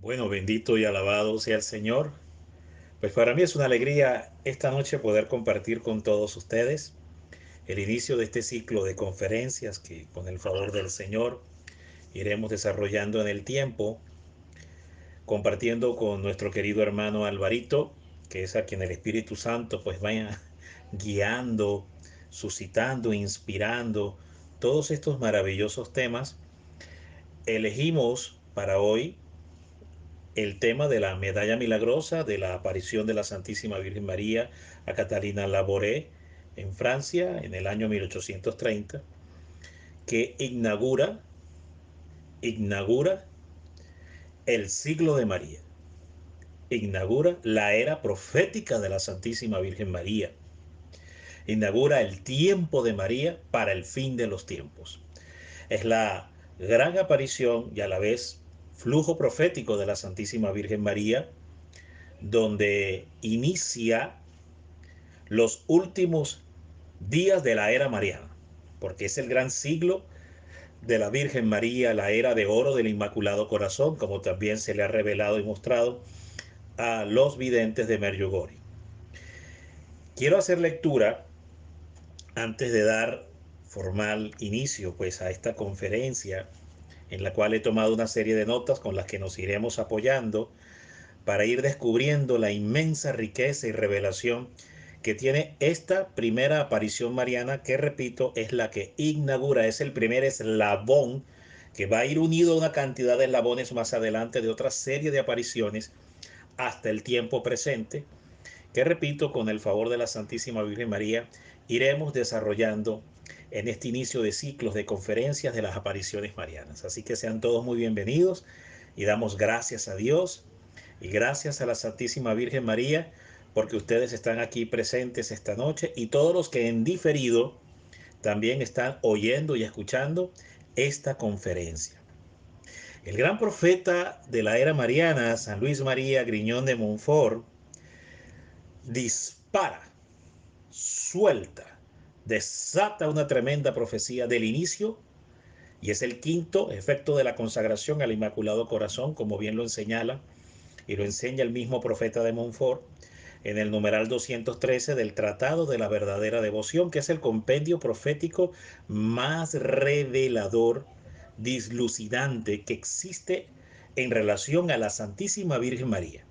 Bueno, bendito y alabado sea el Señor. Pues para mí es una alegría esta noche poder compartir con todos ustedes el inicio de este ciclo de conferencias que con el favor del Señor iremos desarrollando en el tiempo, compartiendo con nuestro querido hermano Alvarito, que es a quien el Espíritu Santo pues vaya guiando, suscitando, inspirando todos estos maravillosos temas. Elegimos para hoy el tema de la medalla milagrosa de la aparición de la Santísima Virgen María a Catalina Labouré en Francia en el año 1830, que inaugura el siglo de María, inaugura la era profética de la Santísima Virgen María, inaugura el tiempo de María para el fin de los tiempos. Es la gran aparición y a la vez flujo profético de la Santísima Virgen María, donde inicia los últimos días de la era mariana, porque es el gran siglo de la Virgen María, la era de oro del Inmaculado Corazón, como también se le ha revelado y mostrado a los videntes de Medjugorje. Quiero hacer lectura antes de dar formal inicio pues a esta conferencia en la cual he tomado una serie de notas con las que nos iremos apoyando para ir descubriendo la inmensa riqueza y revelación que tiene esta primera aparición mariana, que repito, es la que inaugura, es el primer eslabón que va a ir unido a una cantidad de eslabones más adelante de otra serie de apariciones hasta el tiempo presente, que repito, con el favor de la Santísima Virgen María, iremos desarrollando en este inicio de ciclos de conferencias de las apariciones marianas. Así que sean todos muy bienvenidos y damos gracias a Dios y gracias a la Santísima Virgen María porque ustedes están aquí presentes esta noche y todos los que en diferido también están oyendo y escuchando esta conferencia. El gran profeta de la era mariana, San Luis María Griñón de Montfort, dispara, suelta, desata una tremenda profecía del inicio y es el quinto efecto de la consagración al Inmaculado Corazón, como bien lo señala y lo enseña el mismo profeta de Montfort en el numeral 213 del Tratado de la Verdadera Devoción, que es el compendio profético más revelador, dislucidante que existe en relación a la Santísima Virgen María.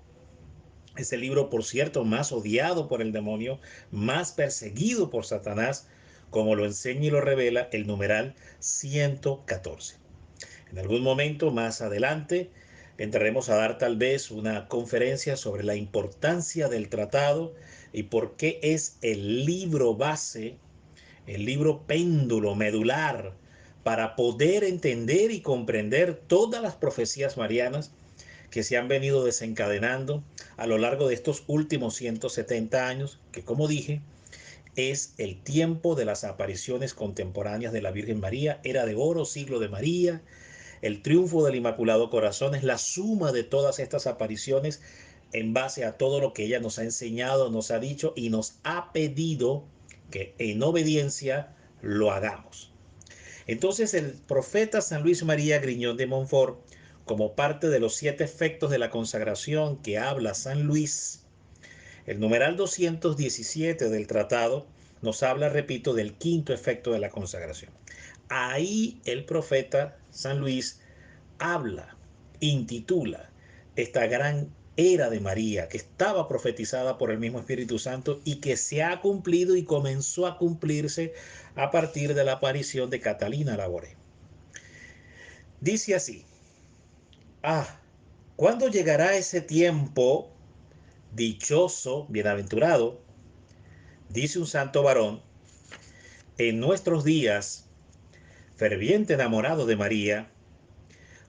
Es el libro, por cierto, más odiado por el demonio, más perseguido por Satanás, como lo enseña y lo revela el numeral 114. En algún momento más adelante entraremos a dar tal vez una conferencia sobre la importancia del tratado y por qué es el libro base, el libro péndulo, medular, para poder entender y comprender todas las profecías marianas que se han venido desencadenando a lo largo de estos últimos 170 años, que como dije, es el tiempo de las apariciones contemporáneas de la Virgen María, era de oro, siglo de María. El triunfo del Inmaculado Corazón es la suma de todas estas apariciones en base a todo lo que ella nos ha enseñado, nos ha dicho y nos ha pedido que en obediencia lo hagamos. Entonces el profeta San Luis María Griñón de Montfort, como parte de los 7 efectos de la consagración que habla San Luis, el numeral 217 del tratado nos habla, repito, del quinto efecto de la consagración. Ahí el profeta San Luis habla, intitula esta gran era de María que estaba profetizada por el mismo Espíritu Santo y que se ha cumplido y comenzó a cumplirse a partir de la aparición de Catalina Labouré. Dice así: ¿cuándo llegará ese tiempo dichoso, bienaventurado? Dice un santo varón, en nuestros días, ferviente enamorado de María,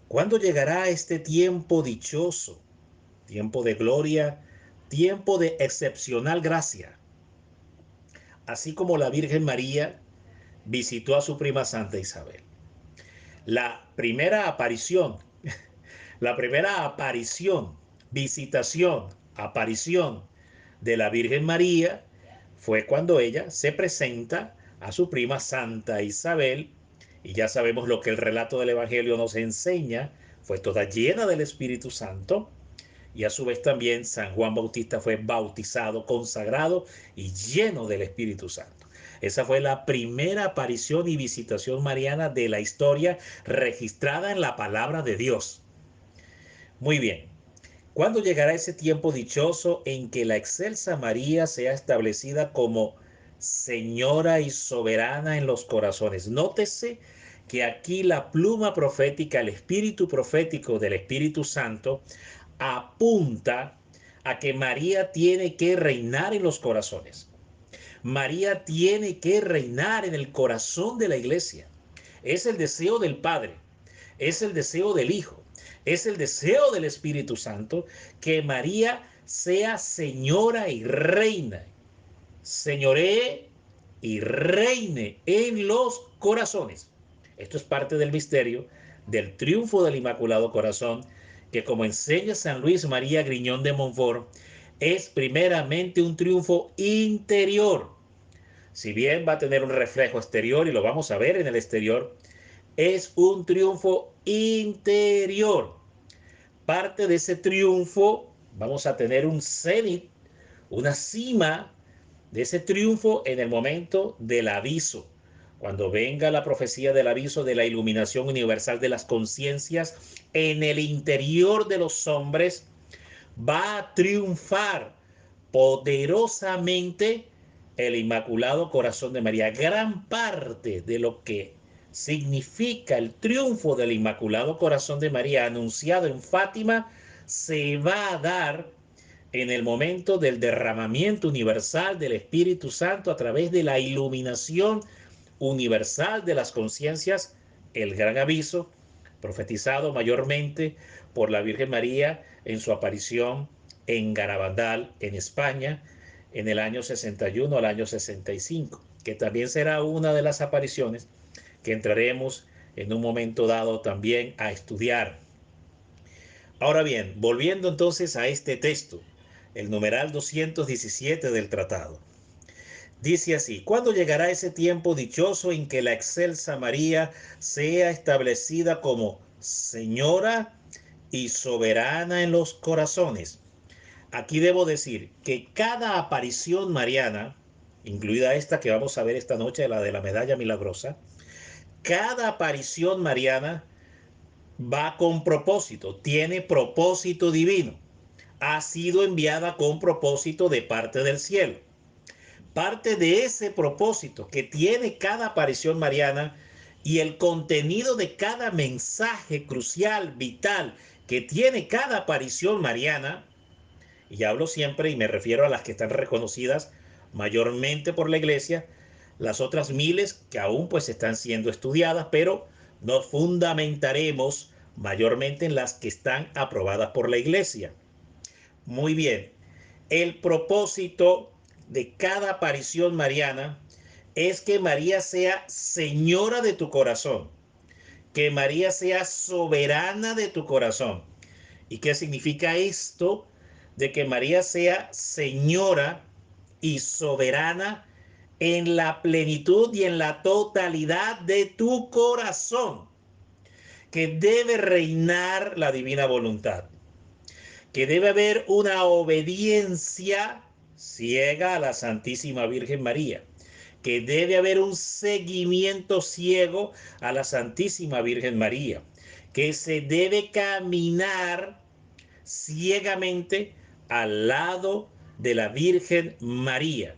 ¿cuándo llegará este tiempo dichoso, tiempo de gloria, tiempo de excepcional gracia? Así como la Virgen María visitó a su prima Santa Isabel. La primera aparición, la primera aparición, visitación, aparición de la Virgen María fue cuando ella se presenta a su prima Santa Isabel, y ya sabemos lo que el relato del Evangelio nos enseña fue toda llena del Espíritu Santo, y a su vez también San Juan Bautista fue bautizado, consagrado y lleno del Espíritu Santo. Esa fue la primera aparición y visitación mariana de la historia registrada en la palabra de Dios. Muy bien. ¿Cuándo llegará ese tiempo dichoso en que la excelsa María sea establecida como señora y soberana en los corazones? Nótese que aquí la pluma profética, el espíritu profético del Espíritu Santo, apunta a que María tiene que reinar en los corazones. María tiene que reinar en el corazón de la iglesia. Es el deseo del Padre, es el deseo del Hijo, es el deseo del Espíritu Santo que María sea señora y reina, señoree y reine en los corazones. Esto es parte del misterio del triunfo del Inmaculado Corazón, que, como enseña San Luis María Griñón de Montfort, es primeramente un triunfo interior. Si bien va a tener un reflejo exterior, y lo vamos a ver en el exterior, es un triunfo interior. Parte de ese triunfo vamos a tener un cenit, una cima de ese triunfo en el momento del aviso. Cuando venga la profecía del aviso de la iluminación universal de las conciencias en el interior de los hombres, va a triunfar poderosamente el Inmaculado Corazón de María. Gran parte de lo que significa el triunfo del Inmaculado Corazón de María anunciado en Fátima se va a dar en el momento del derramamiento universal del Espíritu Santo a través de la iluminación universal de las conciencias, el gran aviso, profetizado mayormente por la Virgen María en su aparición en Garabandal, en España, en el año 61 al año 65, que también será una de las apariciones que entraremos en un momento dado también a estudiar. Ahora bien, volviendo entonces a este texto, el numeral 217 del tratado. Dice así: ¿cuándo llegará ese tiempo dichoso en que la excelsa María sea establecida como señora y soberana en los corazones? Aquí debo decir que cada aparición mariana, incluida esta que vamos a ver esta noche, la de la medalla milagrosa, cada aparición mariana va con propósito, tiene propósito divino, ha sido enviada con propósito de parte del cielo. Parte de ese propósito que tiene cada aparición mariana y el contenido de cada mensaje crucial, vital, que tiene cada aparición mariana, y hablo siempre y me refiero a las que están reconocidas mayormente por la iglesia, las otras miles que aún pues están siendo estudiadas, pero nos fundamentaremos mayormente en las que están aprobadas por la iglesia. Muy bien, el propósito de cada aparición mariana es que María sea señora de tu corazón, que María sea soberana de tu corazón. ¿Y qué significa esto de que María sea señora y soberana en la plenitud y en la totalidad de tu corazón? Que debe reinar la divina voluntad, que debe haber una obediencia ciega a la Santísima Virgen María, que debe haber un seguimiento ciego a la Santísima Virgen María, que se debe caminar ciegamente al lado de la Virgen María.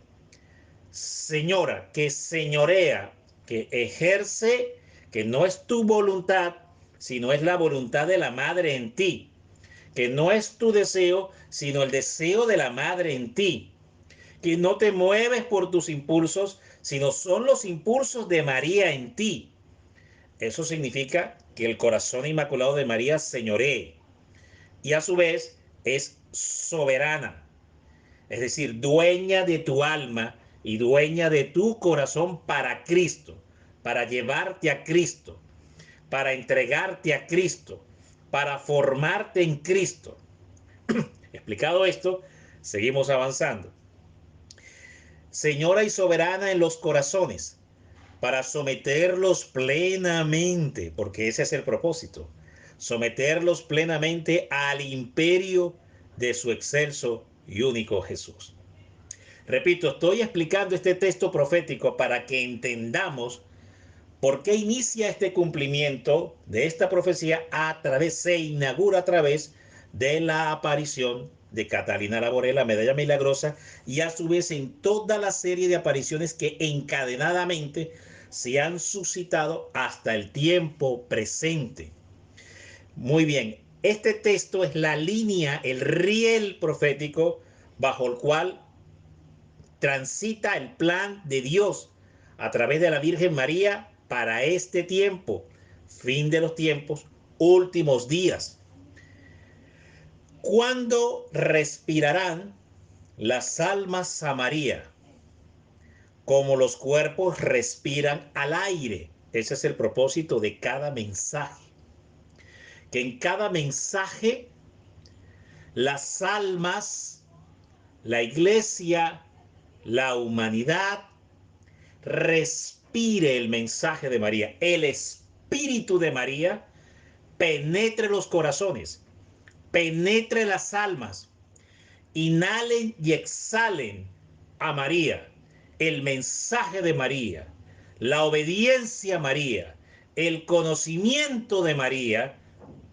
Señora, que señorea, que ejerce, que no es tu voluntad, sino es la voluntad de la Madre en ti, que no es tu deseo, sino el deseo de la Madre en ti, que no te mueves por tus impulsos, sino son los impulsos de María en ti. Eso significa que el corazón inmaculado de María señoree y a su vez es soberana, es decir, dueña de tu alma y dueña de tu corazón para Cristo, para llevarte a Cristo, para entregarte a Cristo, para formarte en Cristo. Explicado esto, seguimos avanzando. Señora y soberana en los corazones, para someterlos plenamente, porque ese es el propósito, someterlos plenamente al imperio de su excelso y único Jesús. Repito, estoy explicando este texto profético para que entendamos por qué inicia este cumplimiento de esta profecía se inaugura a través de la aparición de Catalina Laboré, la medalla milagrosa, y a su vez en toda la serie de apariciones que encadenadamente se han suscitado hasta el tiempo presente. Muy bien, este texto es la línea, el riel profético bajo el cual transita el plan de Dios a través de la Virgen María para este tiempo, fin de los tiempos, últimos días. ¿Cuándo respirarán las almas a María? Como los cuerpos respiran al aire. Ese es el propósito de cada mensaje. Que en cada mensaje las almas, la iglesia, la humanidad respire el mensaje de María. El espíritu de María penetre los corazones, penetre las almas, inhalen y exhalen a María, el mensaje de María, la obediencia a María, el conocimiento de María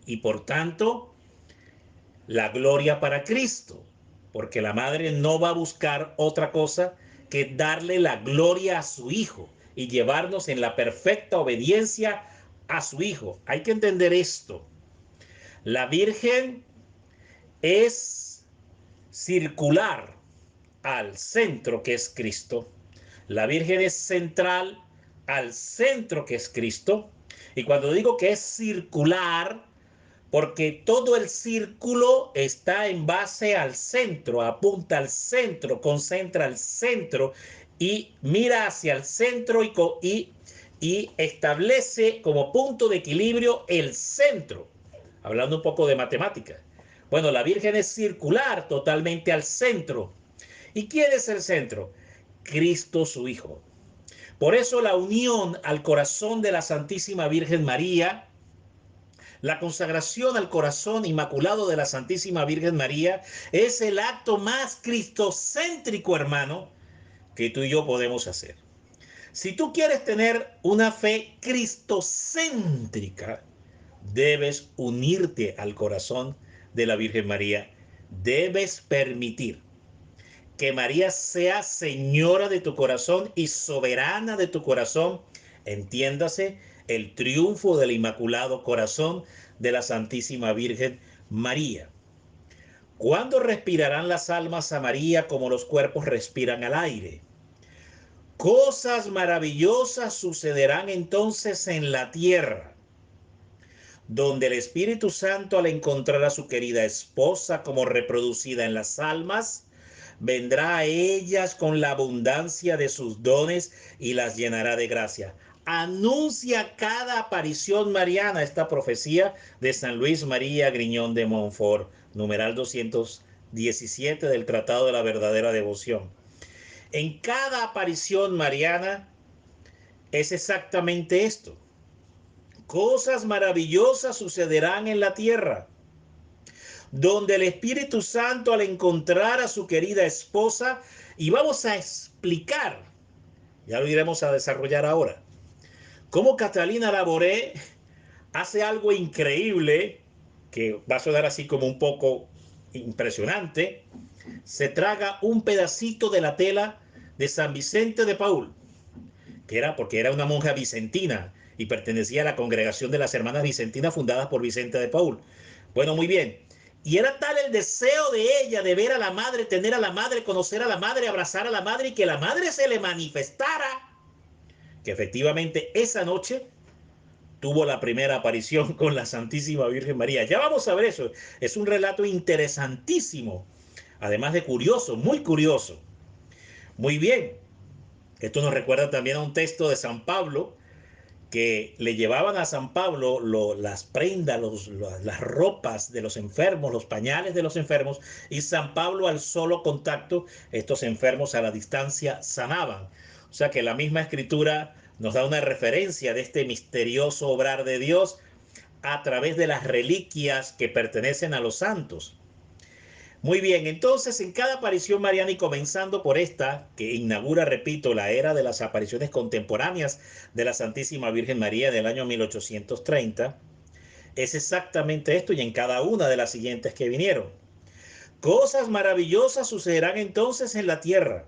y por tanto la gloria para Cristo, porque la madre no va a buscar otra cosa que darle la gloria a su Hijo y llevarnos en la perfecta obediencia a su Hijo. Hay que entender esto. La Virgen es circular al centro que es Cristo. La Virgen es central al centro que es Cristo. Y cuando digo que es circular, porque todo el círculo está en base al centro, apunta al centro, concentra al centro y mira hacia el centro y establece como punto de equilibrio el centro. Hablando un poco de matemática. Bueno, la Virgen es circular totalmente al centro. ¿Y quién es el centro? Cristo su Hijo. Por eso la unión al corazón de la Santísima Virgen María, la consagración al corazón inmaculado de la Santísima Virgen María es el acto más cristocéntrico, hermano, que tú y yo podemos hacer. Si tú quieres tener una fe cristocéntrica, debes unirte al corazón de la Virgen María. Debes permitir que María sea señora de tu corazón y soberana de tu corazón. Entiéndase el triunfo del Inmaculado Corazón de la Santísima Virgen María. ¿Cuándo respirarán las almas a María como los cuerpos respiran al aire? Cosas maravillosas sucederán entonces en la tierra, donde el Espíritu Santo, al encontrar a su querida esposa como reproducida en las almas, vendrá a ellas con la abundancia de sus dones y las llenará de gracia. Anuncia cada aparición mariana esta profecía de San Luis María Griñón de Montfort, numeral 217 del Tratado de la Verdadera Devoción. En cada aparición mariana es exactamente esto. Cosas maravillosas sucederán en la tierra, donde el Espíritu Santo, al encontrar a su querida esposa, y vamos a explicar, ya lo iremos a desarrollar ahora, cómo Catalina Laboré hace algo increíble, que va a sonar así como un poco impresionante. Se traga un pedacito de la tela de San Vicente de Paúl, que era porque era una monja vicentina y pertenecía a la congregación de las hermanas vicentinas fundadas por Vicente de Paúl. Bueno, muy bien. Y era tal el deseo de ella de ver a la madre, tener a la madre, conocer a la madre, abrazar a la madre y que la madre se le manifestara, que efectivamente esa noche tuvo la primera aparición con la Santísima Virgen María. Ya vamos a ver eso. Es un relato interesantísimo, además de curioso, muy curioso. Muy bien. Esto nos recuerda también a un texto de San Pablo, que le llevaban a San Pablo las prendas, las ropas de los enfermos, los pañales de los enfermos, y San Pablo al solo contacto, estos enfermos a la distancia sanaban. O sea que la misma escritura nos da una referencia de este misterioso obrar de Dios a través de las reliquias que pertenecen a los santos. Muy bien, entonces en cada aparición mariana y comenzando por esta, que inaugura, repito, la era de las apariciones contemporáneas de la Santísima Virgen María del año 1830, es exactamente esto y en cada una de las siguientes que vinieron. Cosas maravillosas sucederán entonces en la tierra,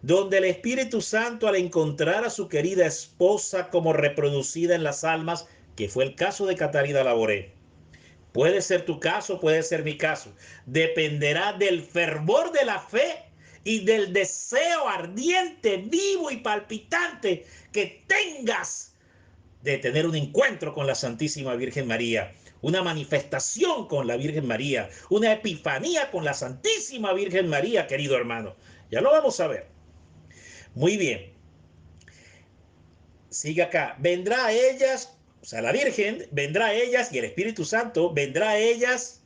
donde el Espíritu Santo, al encontrar a su querida esposa como reproducida en las almas, que fue el caso de Catarina Laboré. Puede ser tu caso, puede ser mi caso. Dependerá del fervor de la fe y del deseo ardiente, vivo y palpitante que tengas de tener un encuentro con la Santísima Virgen María, una manifestación con la Virgen María, una epifanía con la Santísima Virgen María, querido hermano. Ya lo vamos a ver. Muy bien. Sigue acá. Vendrá a ellas, o sea, la Virgen vendrá a ellas y el Espíritu Santo vendrá a ellas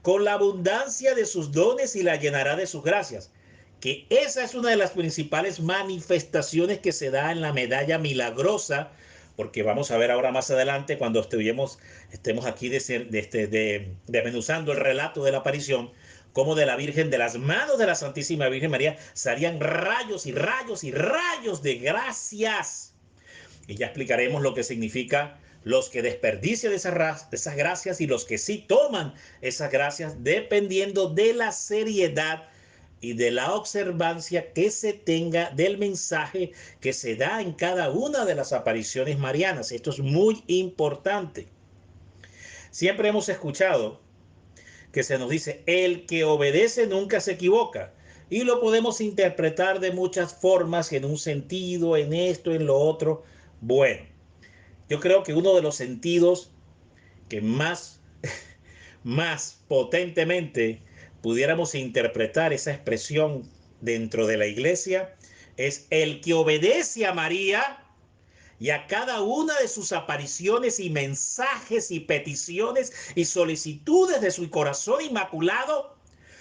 con la abundancia de sus dones y la llenará de sus gracias. Que esa es una de las principales manifestaciones que se da en la medalla milagrosa, porque vamos a ver ahora más adelante cuando estemos aquí desmenuzando el relato de la aparición, como de la Virgen, de las manos de la Santísima Virgen María, salían rayos y rayos y rayos de gracias. Y ya explicaremos lo que significa los que desperdician esas gracias y los que sí toman esas gracias, dependiendo de la seriedad y de la observancia que se tenga del mensaje que se da en cada una de las apariciones marianas. Esto es muy importante. Siempre hemos escuchado que se nos dice, el que obedece nunca se equivoca. Y lo podemos interpretar de muchas formas, en un sentido, en esto, en lo otro. Bueno, yo creo que uno de los sentidos que más potentemente pudiéramos interpretar esa expresión dentro de la iglesia es el que obedece a María y a cada una de sus apariciones y mensajes y peticiones y solicitudes de su corazón inmaculado,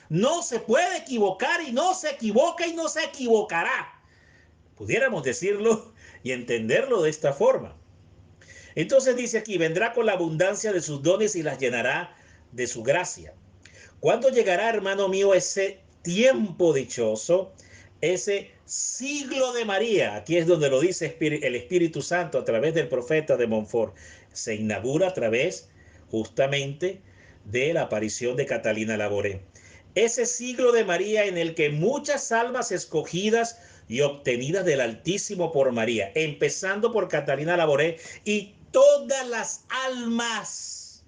no se puede equivocar y no se equivoca y no se equivocará. Pudiéramos decirlo y entenderlo de esta forma. Entonces dice aquí, vendrá con la abundancia de sus dones y las llenará de su gracia. ¿Cuándo llegará, hermano mío, ese tiempo dichoso, ese siglo de María? Aquí es donde lo dice el Espíritu Santo a través del profeta de Montfort. Se inaugura a través justamente de la aparición de Catalina Laboré. Ese siglo de María en el que muchas almas escogidas y obtenidas del Altísimo por María, empezando por Catalina Laboré y todas las almas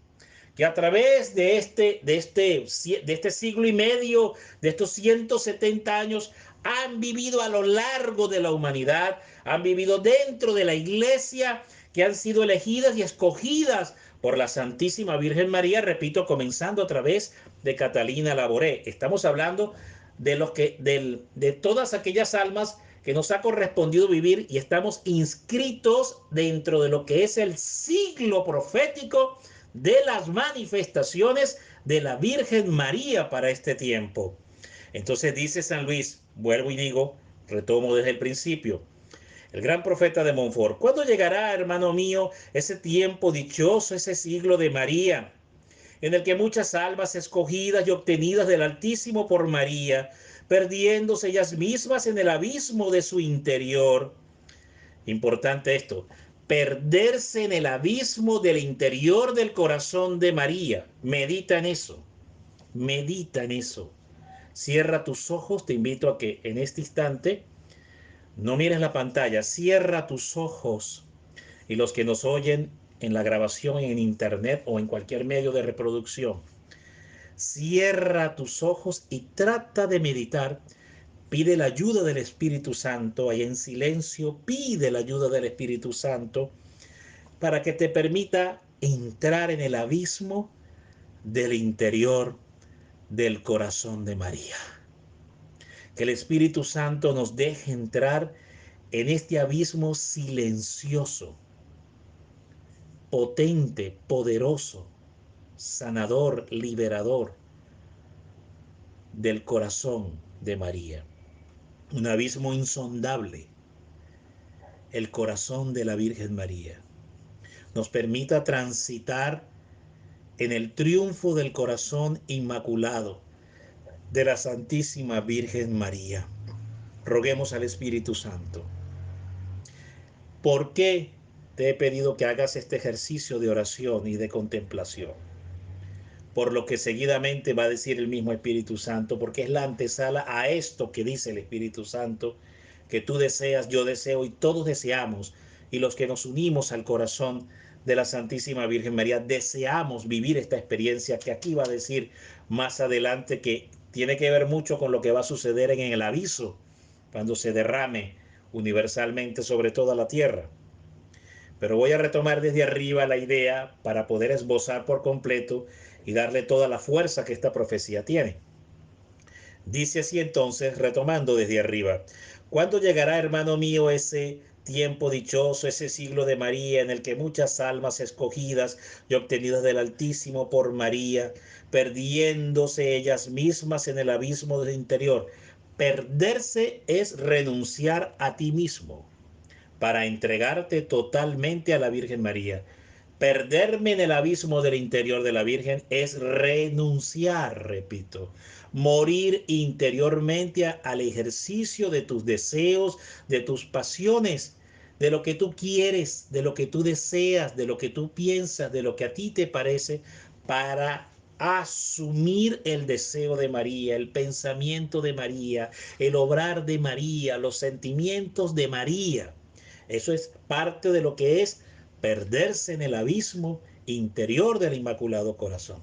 que a través de este siglo y medio, de estos 170 años, han vivido a lo largo de la humanidad, han vivido dentro de la iglesia, que han sido elegidas y escogidas por la Santísima Virgen María, repito, comenzando a través de Catalina Laboré. Estamos hablando de todas aquellas almas que nos ha correspondido vivir y estamos inscritos dentro de lo que es el siglo profético de las manifestaciones de la Virgen María para este tiempo. Entonces dice San Luis, vuelvo y digo, retomo desde el principio, el gran profeta de Montfort, ¿cuándo llegará, hermano mío, ese tiempo dichoso, ese siglo de María, en el que muchas almas escogidas y obtenidas del Altísimo por María, perdiéndose ellas mismas en el abismo de su interior? Importante esto, perderse en el abismo del interior del corazón de María. Medita en eso, medita en eso. Cierra tus ojos, te invito a que en este instante no mires la pantalla, cierra tus ojos. Y los que nos oyen en la grabación en internet o en cualquier medio de reproducción, cierra tus ojos y trata de meditar. Pide la ayuda del Espíritu Santo, ahí en silencio, pide la ayuda del Espíritu Santo para que te permita entrar en el abismo del interior del corazón de María. Que el Espíritu Santo nos deje entrar en este abismo silencioso, potente, poderoso, sanador, liberador del corazón de María. Un abismo insondable, el corazón de la Virgen María. Nos permita transitar en el triunfo del corazón inmaculado de la Santísima Virgen María. Roguemos al Espíritu Santo. ¿Por qué te he pedido que hagas este ejercicio de oración y de contemplación? Por lo que seguidamente va a decir el mismo Espíritu Santo, porque es la antesala a esto que dice el Espíritu Santo, que tú deseas, yo deseo y todos deseamos, y los que nos unimos al corazón de la Santísima Virgen María deseamos vivir esta experiencia que aquí va a decir más adelante, que tiene que ver mucho con lo que va a suceder en el aviso cuando se derrame universalmente sobre toda la tierra. Pero voy a retomar desde arriba la idea para poder esbozar por completo y darle toda la fuerza que esta profecía tiene. Dice así entonces, retomando desde arriba: ¿cuándo llegará, hermano mío, ese tiempo dichoso, ese siglo de María, en el que muchas almas escogidas y obtenidas del Altísimo por María, perdiéndose ellas mismas en el abismo del interior? Perderse es renunciar a ti mismo para entregarte totalmente a la Virgen María. Perderme en el abismo del interior de la Virgen es renunciar, repito, morir interiormente al ejercicio de tus deseos, de tus pasiones, de lo que tú quieres, de lo que tú deseas, de lo que tú piensas, de lo que a ti te parece, para asumir el deseo de María, el pensamiento de María, el obrar de María, los sentimientos de María. Eso es parte de lo que es perderse en el abismo interior del Inmaculado Corazón.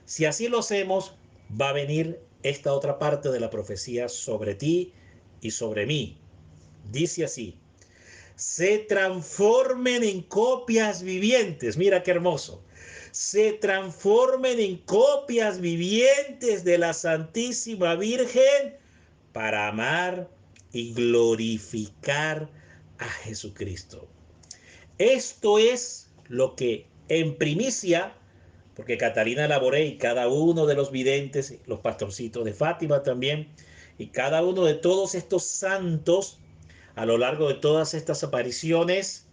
Si así lo hacemos, va a venir esta otra parte de la profecía sobre ti y sobre mí. Dice así: se transformen en copias vivientes. Mira qué hermoso. Se transformen en copias vivientes de la Santísima Virgen para amar y glorificar a Jesucristo. Esto es lo que en primicia, porque Catalina Laboré y cada uno de los videntes, los pastorcitos de Fátima también, y cada uno de todos estos santos, a lo largo de todas estas apariciones,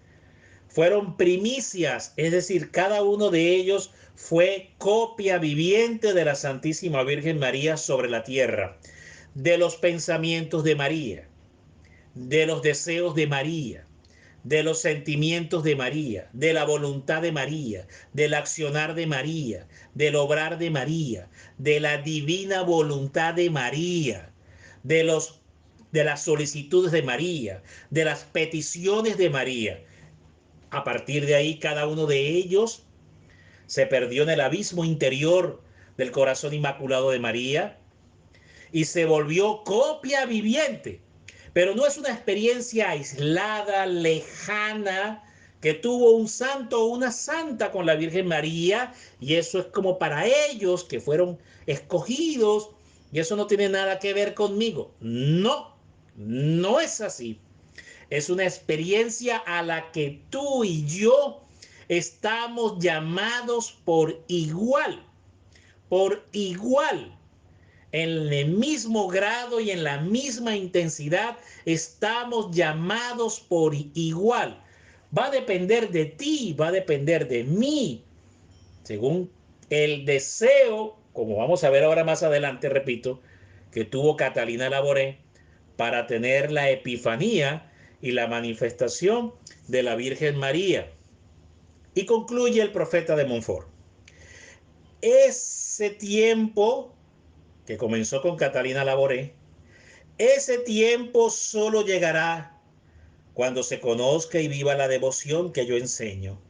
fueron primicias, es decir, cada uno de ellos fue copia viviente de la Santísima Virgen María sobre la tierra, de los pensamientos de María, de los deseos de María, de los sentimientos de María, de la voluntad de María, del accionar de María, del obrar de María, de la divina voluntad de María, de las solicitudes de María, de las peticiones de María. A partir de ahí, cada uno de ellos se perdió en el abismo interior del corazón inmaculado de María y se volvió copia viviente. Pero no es una experiencia aislada, lejana, que tuvo un santo o una santa con la Virgen María, y eso es como para ellos que fueron escogidos, y eso no tiene nada que ver conmigo. No, no es así. Es una experiencia a la que tú y yo estamos llamados por igual, por igual. En el mismo grado y en la misma intensidad estamos llamados por igual. Va a depender de ti, va a depender de mí, según el deseo, como vamos a ver ahora más adelante, repito, que tuvo Catalina Laboré para tener la epifanía y la manifestación de la Virgen María. Y concluye el profeta de Montfort: ese tiempo que comenzó con Catalina Laboré, ese tiempo solo llegará cuando se conozca y viva la devoción que yo enseño.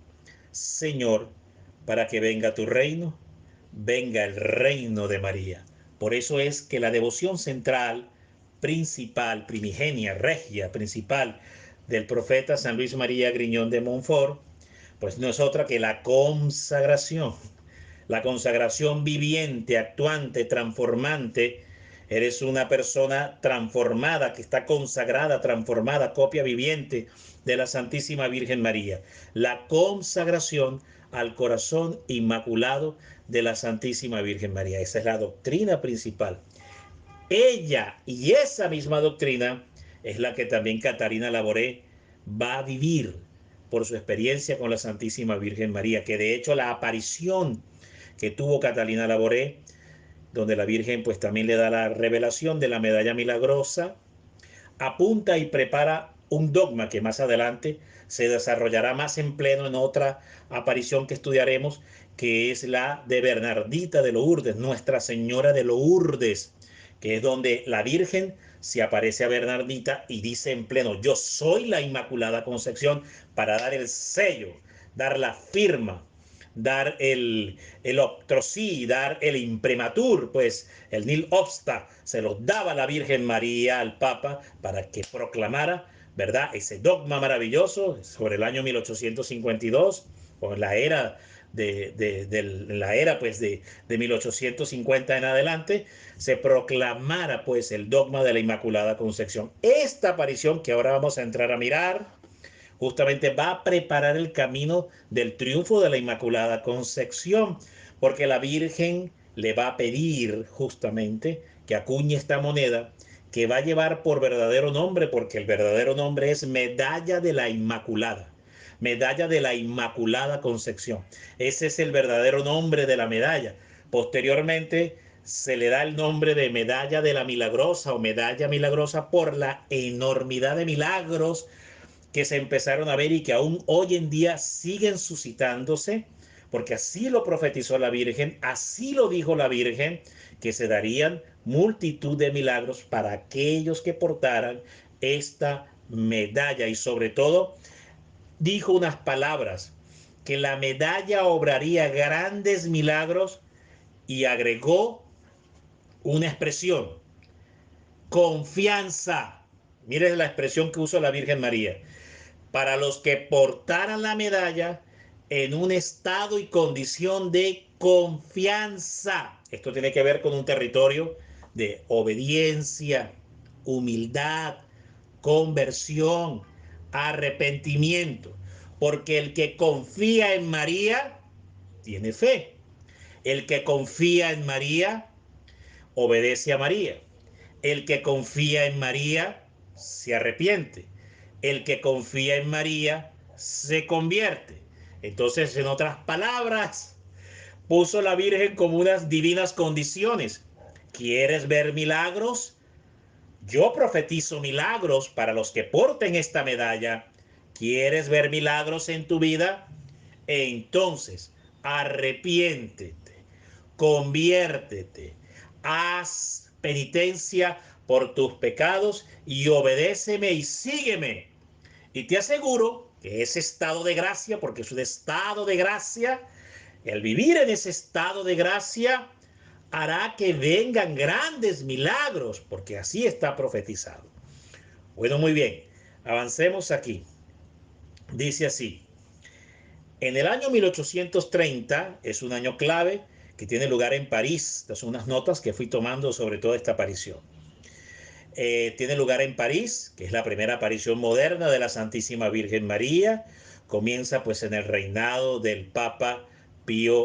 Señor, para que venga tu reino, venga el reino de María. Por eso es que la devoción central, principal, primigenia, regia, principal del profeta San Luis María Griñón de Montfort, pues no es otra que la consagración viviente, actuante, transformante. Eres una persona transformada, que está consagrada, transformada, copia viviente de la Santísima Virgen María. La consagración al corazón inmaculado de la Santísima Virgen María. Esa es la doctrina principal. Ella y esa misma doctrina es la que también Catalina Laboré va a vivir por su experiencia con la Santísima Virgen María, que de hecho la aparición que tuvo Catalina Laboré, donde la Virgen pues también le da la revelación de la medalla milagrosa, apunta y prepara un dogma que más adelante se desarrollará más en pleno en otra aparición que estudiaremos, que es la de Bernardita de Lourdes, Nuestra Señora de Lourdes, que es donde la Virgen se aparece a Bernardita y dice en pleno: yo soy la Inmaculada Concepción, para dar el sello, dar la firma, dar el obtrosí, dar el imprimatur, pues el nil obsta se los daba la Virgen María al Papa para que proclamara, ¿verdad?, ese dogma maravilloso sobre el año 1852, o en la era de 1850 en adelante, se proclamara pues el dogma de la Inmaculada Concepción. Esta aparición que ahora vamos a entrar a mirar justamente va a preparar el camino del triunfo de la Inmaculada Concepción, porque la Virgen le va a pedir justamente que acuñe esta moneda, que va a llevar por verdadero nombre, porque el verdadero nombre es Medalla de la Inmaculada. Medalla de la Inmaculada Concepción. Ese es el verdadero nombre de la medalla. Posteriormente se le da el nombre de Medalla de la Milagrosa o Medalla Milagrosa por la enormidad de milagros que se empezaron a ver y que aún hoy en día siguen suscitándose, porque así lo profetizó la Virgen, así lo dijo la Virgen, que se darían multitud de milagros para aquellos que portaran esta medalla. Y sobre todo dijo unas palabras: que la medalla obraría grandes milagros, y agregó una expresión: confianza. Mire la expresión que usó la Virgen María: para los que portaran la medalla en un estado y condición de confianza. Esto tiene que ver con un territorio de obediencia, humildad, conversión, arrepentimiento. Porque el que confía en María tiene fe. El que confía en María obedece a María. El que confía en María se arrepiente. El que confía en María se convierte. Entonces, en otras palabras, puso la Virgen como unas divinas condiciones. ¿Quieres ver milagros? Yo profetizo milagros para los que porten esta medalla. ¿Quieres ver milagros en tu vida? Entonces, arrepiéntete, conviértete, haz penitencia por tus pecados y obedéceme y sígueme. Y te aseguro que ese estado de gracia, porque es un estado de gracia, el vivir en ese estado de gracia hará que vengan grandes milagros, porque así está profetizado. Bueno, muy bien, avancemos aquí. Dice así: en el año 1830, es un año clave que tiene lugar en París. Estas son unas notas que fui tomando sobre toda esta aparición. Tiene lugar en París, que es la primera aparición moderna de la Santísima Virgen María. Comienza pues en el reinado del Papa que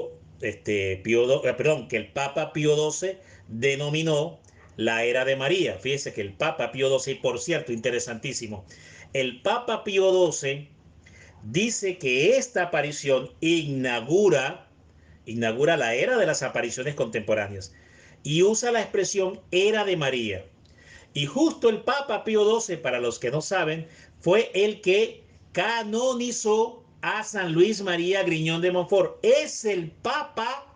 el Papa Pío XII denominó la era de María. Fíjese que el Papa Pío XII, y por cierto, interesantísimo, el Papa Pío XII dice que esta aparición inaugura la era de las apariciones contemporáneas, y usa la expresión era de María. Y justo el Papa Pío XII, para los que no saben, fue el que canonizó a San Luis María Griñón de Montfort. Es el Papa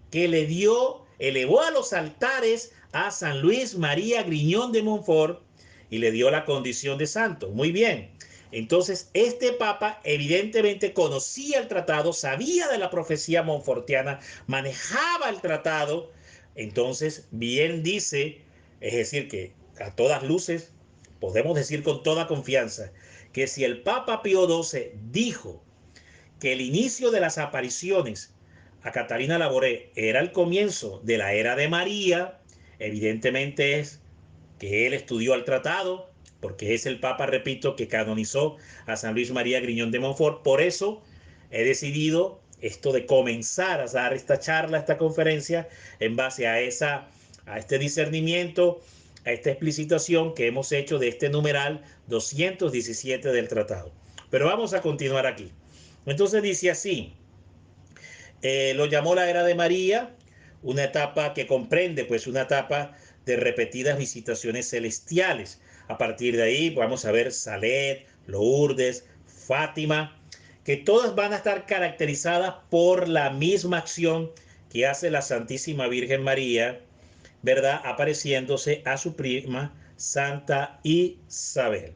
que elevó a los altares a San Luis María Griñón de Montfort y le dio la condición de santo. Muy bien. Entonces, este Papa evidentemente conocía el tratado, sabía de la profecía montfortiana, manejaba el tratado. Entonces, bien dice, es decir, que a todas luces podemos decir con toda confianza que si el Papa Pío XII dijo que el inicio de las apariciones a Catalina Laboré era el comienzo de la era de María, evidentemente es que él estudió el tratado, porque es el Papa, repito, que canonizó a San Luis María Griñón de Montfort. Por eso he decidido esto de comenzar a dar esta charla, esta conferencia, en base a este discernimiento, a esta explicitación que hemos hecho de este numeral 217 del tratado. Pero vamos a continuar aquí. Entonces dice así: Lo llamó la era de María, una etapa que comprende pues una etapa de repetidas visitaciones celestiales. A partir de ahí vamos a ver Salet, Lourdes, Fátima, que todas van a estar caracterizadas por la misma acción que hace la Santísima Virgen María, ¿verdad? Apareciéndose a su prima Santa Isabel.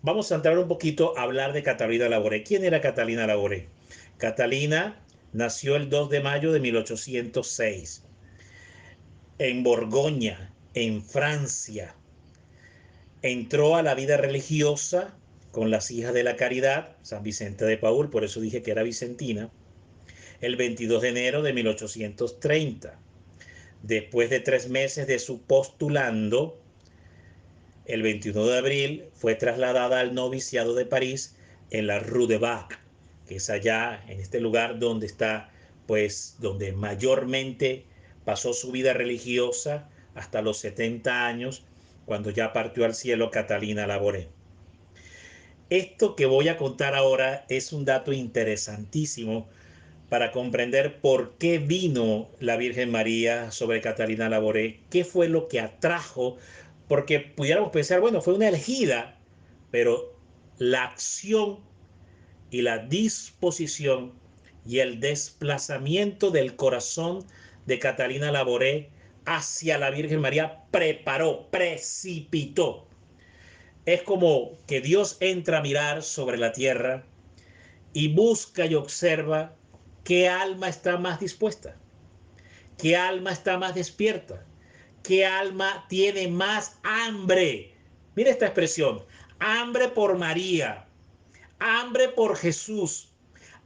Vamos a entrar un poquito a hablar de Catalina Labouré. ¿Quién era Catalina Labouré? Catalina nació el 2 de mayo de 1806 en Borgoña, en Francia. Entró a la vida religiosa con las Hijas de la Caridad, San Vicente de Paúl, por eso dije que era vicentina, el 22 de enero de 1830. Después de 3 meses de su postulando, el 21 de abril fue trasladada al noviciado de París en la Rue de Bac, que es allá en este lugar donde está, pues, donde mayormente pasó su vida religiosa hasta los 70 años, cuando ya partió al cielo Catalina Labouré. Esto que voy a contar ahora es un dato interesantísimo para comprender por qué vino la Virgen María sobre Catalina Labouré, qué fue lo que atrajo, porque pudiéramos pensar, bueno, fue una elegida, pero la acción y la disposición y el desplazamiento del corazón de Catalina Labouré hacia la Virgen María precipitó. Es como que Dios entra a mirar sobre la tierra y busca y observa qué alma está más dispuesta, qué alma está más despierta, qué alma tiene más hambre. Mira esta expresión: hambre por María, hambre por Jesús,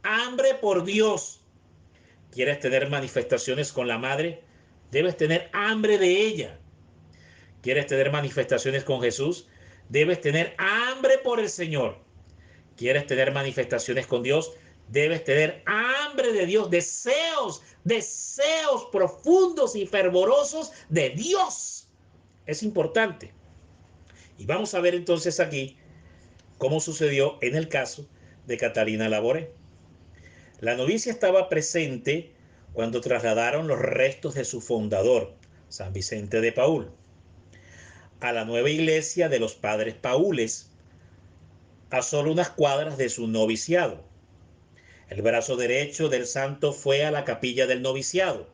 hambre por Dios. ¿Quieres tener manifestaciones con la Madre? Debes tener hambre de ella. ¿Quieres tener manifestaciones con Jesús? Debes tener hambre por el Señor. ¿Quieres tener manifestaciones con Dios? Debes tener hambre de Dios, deseos profundos y fervorosos de Dios. Es importante. Y vamos a ver entonces aquí cómo sucedió en el caso de Catalina Labouré. La novicia estaba presente cuando trasladaron los restos de su fundador, San Vicente de Paúl, a la nueva iglesia de los padres Paules, a solo unas cuadras de su noviciado. El brazo derecho del santo fue a la capilla del noviciado.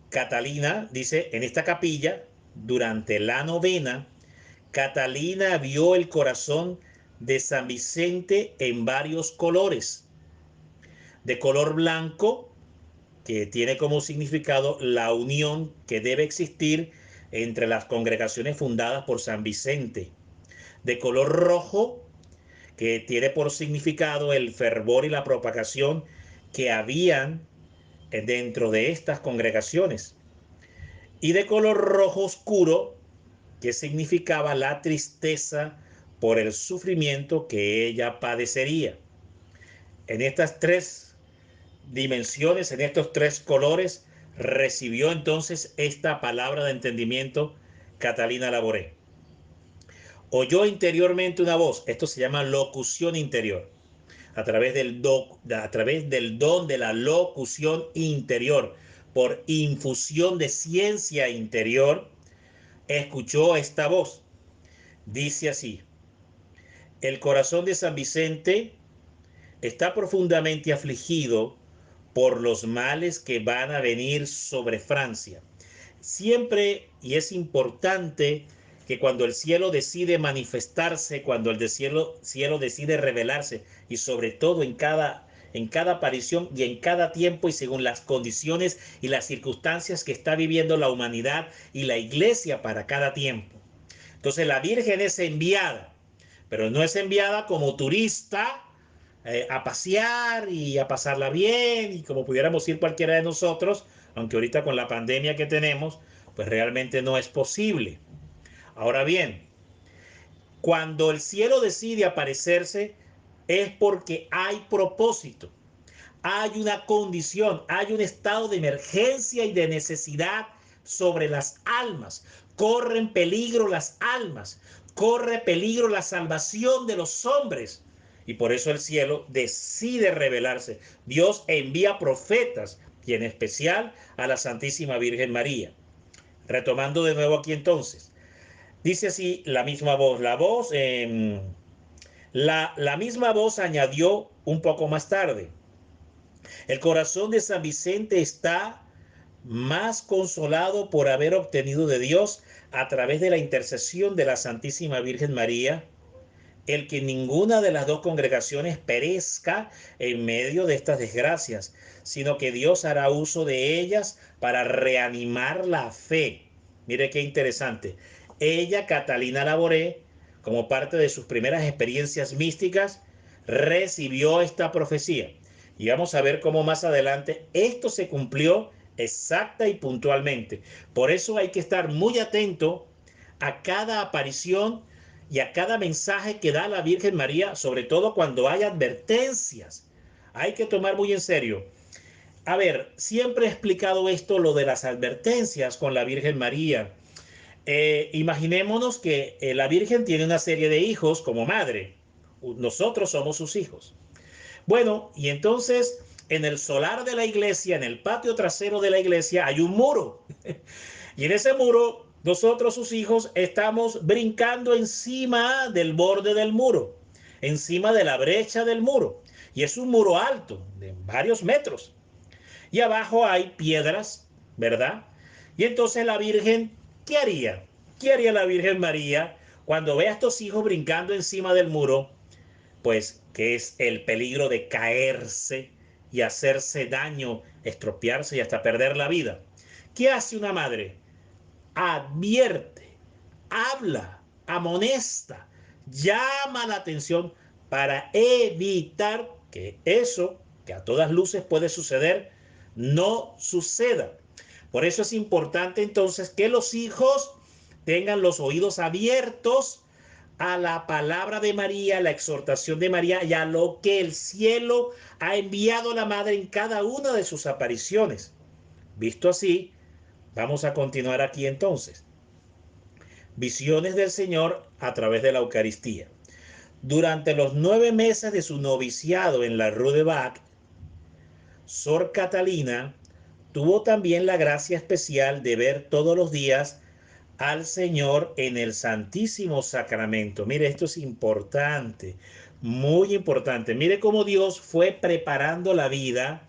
Catalina dice, en esta capilla, durante la novena, Catalina vio el corazón de San Vicente en varios colores. De color blanco, que tiene como significado la unión que debe existir entre las congregaciones fundadas por San Vicente. De color rojo, que tiene por significado el fervor y la propagación que habían dentro de estas congregaciones. Y de color rojo oscuro, que significaba la tristeza por el sufrimiento que ella padecería. En estas 3 dimensiones, en estos 3 colores, recibió entonces esta palabra de entendimiento Catalina Labouré. Oyó interiormente una voz, esto se llama locución interior, a través del don de la locución interior, por infusión de ciencia interior, escuchó esta voz. Dice así: el corazón de San Vicente está profundamente afligido por los males que van a venir sobre Francia. Siempre, y es importante, que cuando el cielo decide manifestarse, cuando el cielo decide revelarse, y sobre todo en cada aparición y en cada tiempo y según las condiciones y las circunstancias que está viviendo la humanidad y la iglesia para cada tiempo. Entonces la Virgen es enviada, pero no es enviada como turista a pasear y a pasarla bien, y como pudiéramos ir cualquiera de nosotros, aunque ahorita con la pandemia que tenemos, pues realmente no es posible. Ahora bien, cuando el cielo decide aparecerse, es porque hay propósito, hay una condición, hay un estado de emergencia y de necesidad sobre las almas. Corren peligro las almas, corre peligro la salvación de los hombres. Y por eso el cielo decide revelarse. Dios envía profetas y en especial a la Santísima Virgen María. Retomando de nuevo aquí entonces. Dice así la misma voz. La misma voz añadió un poco más tarde. El corazón de San Vicente está más consolado por haber obtenido de Dios a través de la intercesión de la Santísima Virgen María el que ninguna de las dos congregaciones perezca en medio de estas desgracias, sino que Dios hará uso de ellas para reanimar la fe. Mire qué interesante. Ella, Catalina Laboré, como parte de sus primeras experiencias místicas, recibió esta profecía. Y vamos a ver cómo más adelante esto se cumplió exacta y puntualmente. Por eso hay que estar muy atento a cada aparición y a cada mensaje que da la Virgen María, sobre todo cuando hay advertencias. Hay que tomar muy en serio. A ver, siempre he explicado esto, lo de las advertencias con la Virgen María. Imaginémonos que la Virgen tiene una serie de hijos como madre. Nosotros somos sus hijos. Bueno, y entonces en el solar de la iglesia, en el patio trasero de la iglesia, hay un muro. Y en ese muro, nosotros, sus hijos, estamos brincando encima del borde del muro, encima de la brecha del muro. Y es un muro alto, de varios metros. Y abajo hay piedras, ¿verdad? Y entonces la Virgen, ¿qué haría? ¿Qué haría la Virgen María cuando ve a estos hijos brincando encima del muro? Pues que es el peligro de caerse y hacerse daño, estropearse y hasta perder la vida. ¿Qué hace una madre? Advierte, habla, amonesta, llama la atención para evitar que eso, que a todas luces puede suceder, no suceda. Por eso es importante entonces que los hijos tengan los oídos abiertos a la palabra de María, la exhortación de María y a lo que el cielo ha enviado a la madre en cada una de sus apariciones. Visto así, vamos a continuar aquí entonces. Visiones del Señor a través de la Eucaristía. Durante los 9 meses de su noviciado en la Rue de Bac, Sor Catalina tuvo también la gracia especial de ver todos los días al Señor en el Santísimo Sacramento. Mire, esto es importante, muy importante. Mire cómo Dios fue preparando la vida.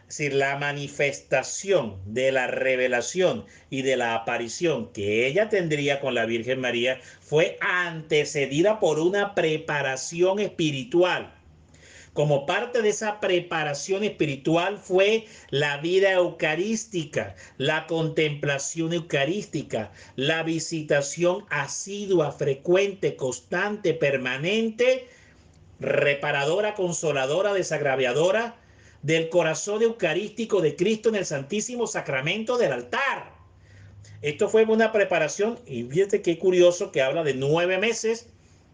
Es decir, la manifestación de la revelación y de la aparición que ella tendría con la Virgen María fue antecedida por una preparación espiritual. Como parte de esa preparación espiritual fue la vida eucarística, la contemplación eucarística, la visitación asidua, frecuente, constante, permanente, reparadora, consoladora, desagraviadora del corazón eucarístico de Cristo en el Santísimo Sacramento del altar. Esto fue una preparación, y fíjate qué curioso que habla de 9 meses,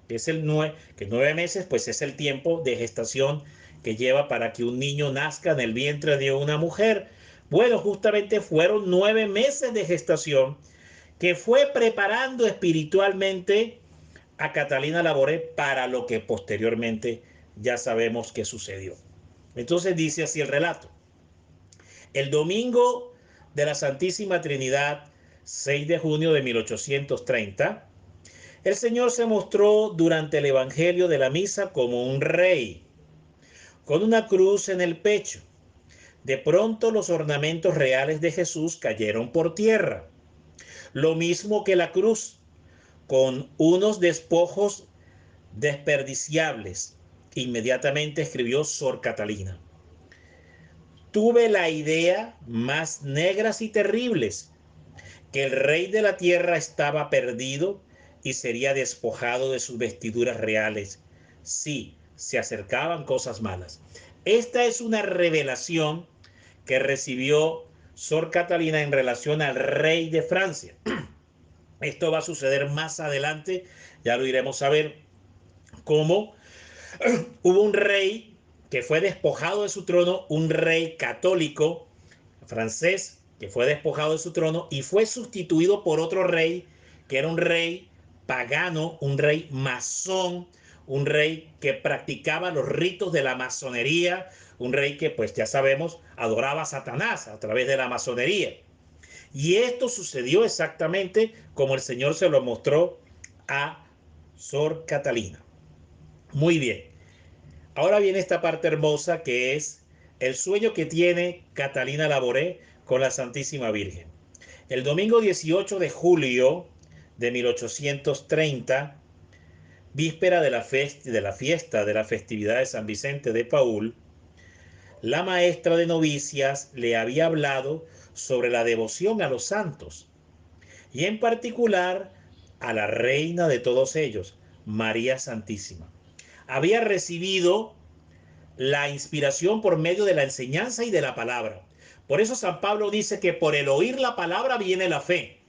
que es que 9 meses pues es el tiempo de gestación que lleva para que un niño nazca en el vientre de una mujer. Bueno, justamente fueron 9 meses de gestación que fue preparando espiritualmente a Catalina Laboré para lo que posteriormente ya sabemos que sucedió. Entonces dice así el relato. El domingo de la Santísima Trinidad, 6 de junio de 1830, el Señor se mostró durante el Evangelio de la Misa como un rey, con una cruz en el pecho. De pronto los ornamentos reales de Jesús cayeron por tierra, lo mismo que la cruz, con unos despojos desperdiciables. Inmediatamente escribió Sor Catalina. Tuve la idea más negras y terribles, que el rey de la tierra estaba perdido y sería despojado de sus vestiduras reales. Sí, se acercaban cosas malas. Esta es una revelación que recibió Sor Catalina en relación al rey de Francia. Esto va a suceder más adelante, ya lo iremos a ver, cómo hubo un rey que fue despojado de su trono, un rey católico francés que fue despojado de su trono y fue sustituido por otro rey que era un rey pagano, un rey masón, un rey que practicaba los ritos de la masonería, un rey que, pues ya sabemos, adoraba a Satanás a través de la masonería. Y esto sucedió exactamente como el Señor se lo mostró a Sor Catalina. Muy bien. Ahora viene esta parte hermosa que es el sueño que tiene Catalina Laboré con la Santísima Virgen. El domingo 18 de julio de 1830, víspera de la fiesta de la festividad de San Vicente de Paúl, la maestra de novicias le había hablado sobre la devoción a los santos y en particular a la reina de todos ellos, María Santísima. Había recibido la inspiración por medio de la enseñanza y de la palabra. Por eso San Pablo dice que por el oír la palabra viene la fe.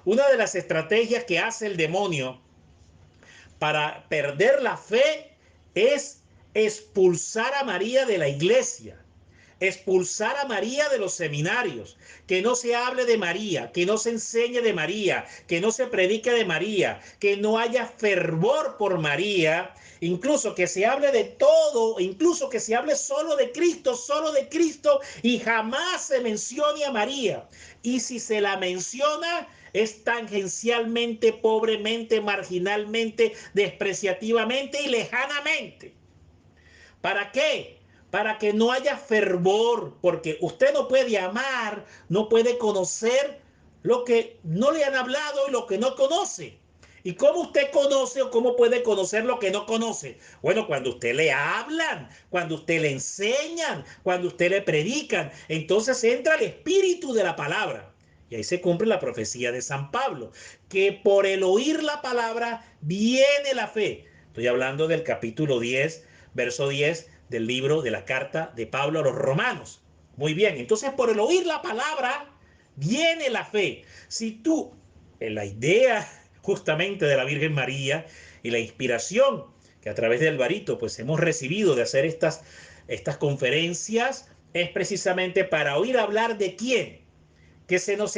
Una de las estrategias que hace el demonio para perder la fe es expulsar a María de la iglesia, expulsar a María de los seminarios, que no se hable de María, que no se enseñe de María, que no se predique de María, que no haya fervor por María, incluso que se hable de todo, incluso que se hable solo de Cristo y jamás se mencione a María. Y si se la menciona, es tangencialmente, pobremente, marginalmente, despreciativamente y lejanamente. ¿Para qué? Para que no haya fervor, porque usted no puede amar, no puede conocer lo que no le han hablado y lo que no conoce. ¿Y cómo usted conoce o cómo puede conocer lo que no conoce? Bueno, cuando usted le hablan, cuando usted le enseñan, cuando usted le predican, entonces entra el espíritu de la palabra. Y ahí se cumple la profecía de San Pablo, que por el oír la palabra viene la fe. Estoy hablando del capítulo 10, verso 10 del libro de la carta de Pablo a los romanos. Muy bien, entonces por el oír la palabra viene la fe. Si tú, en la idea justamente de la Virgen María y la inspiración que a través del Barito pues hemos recibido de hacer estas conferencias, es precisamente para oír hablar de quién, que se nos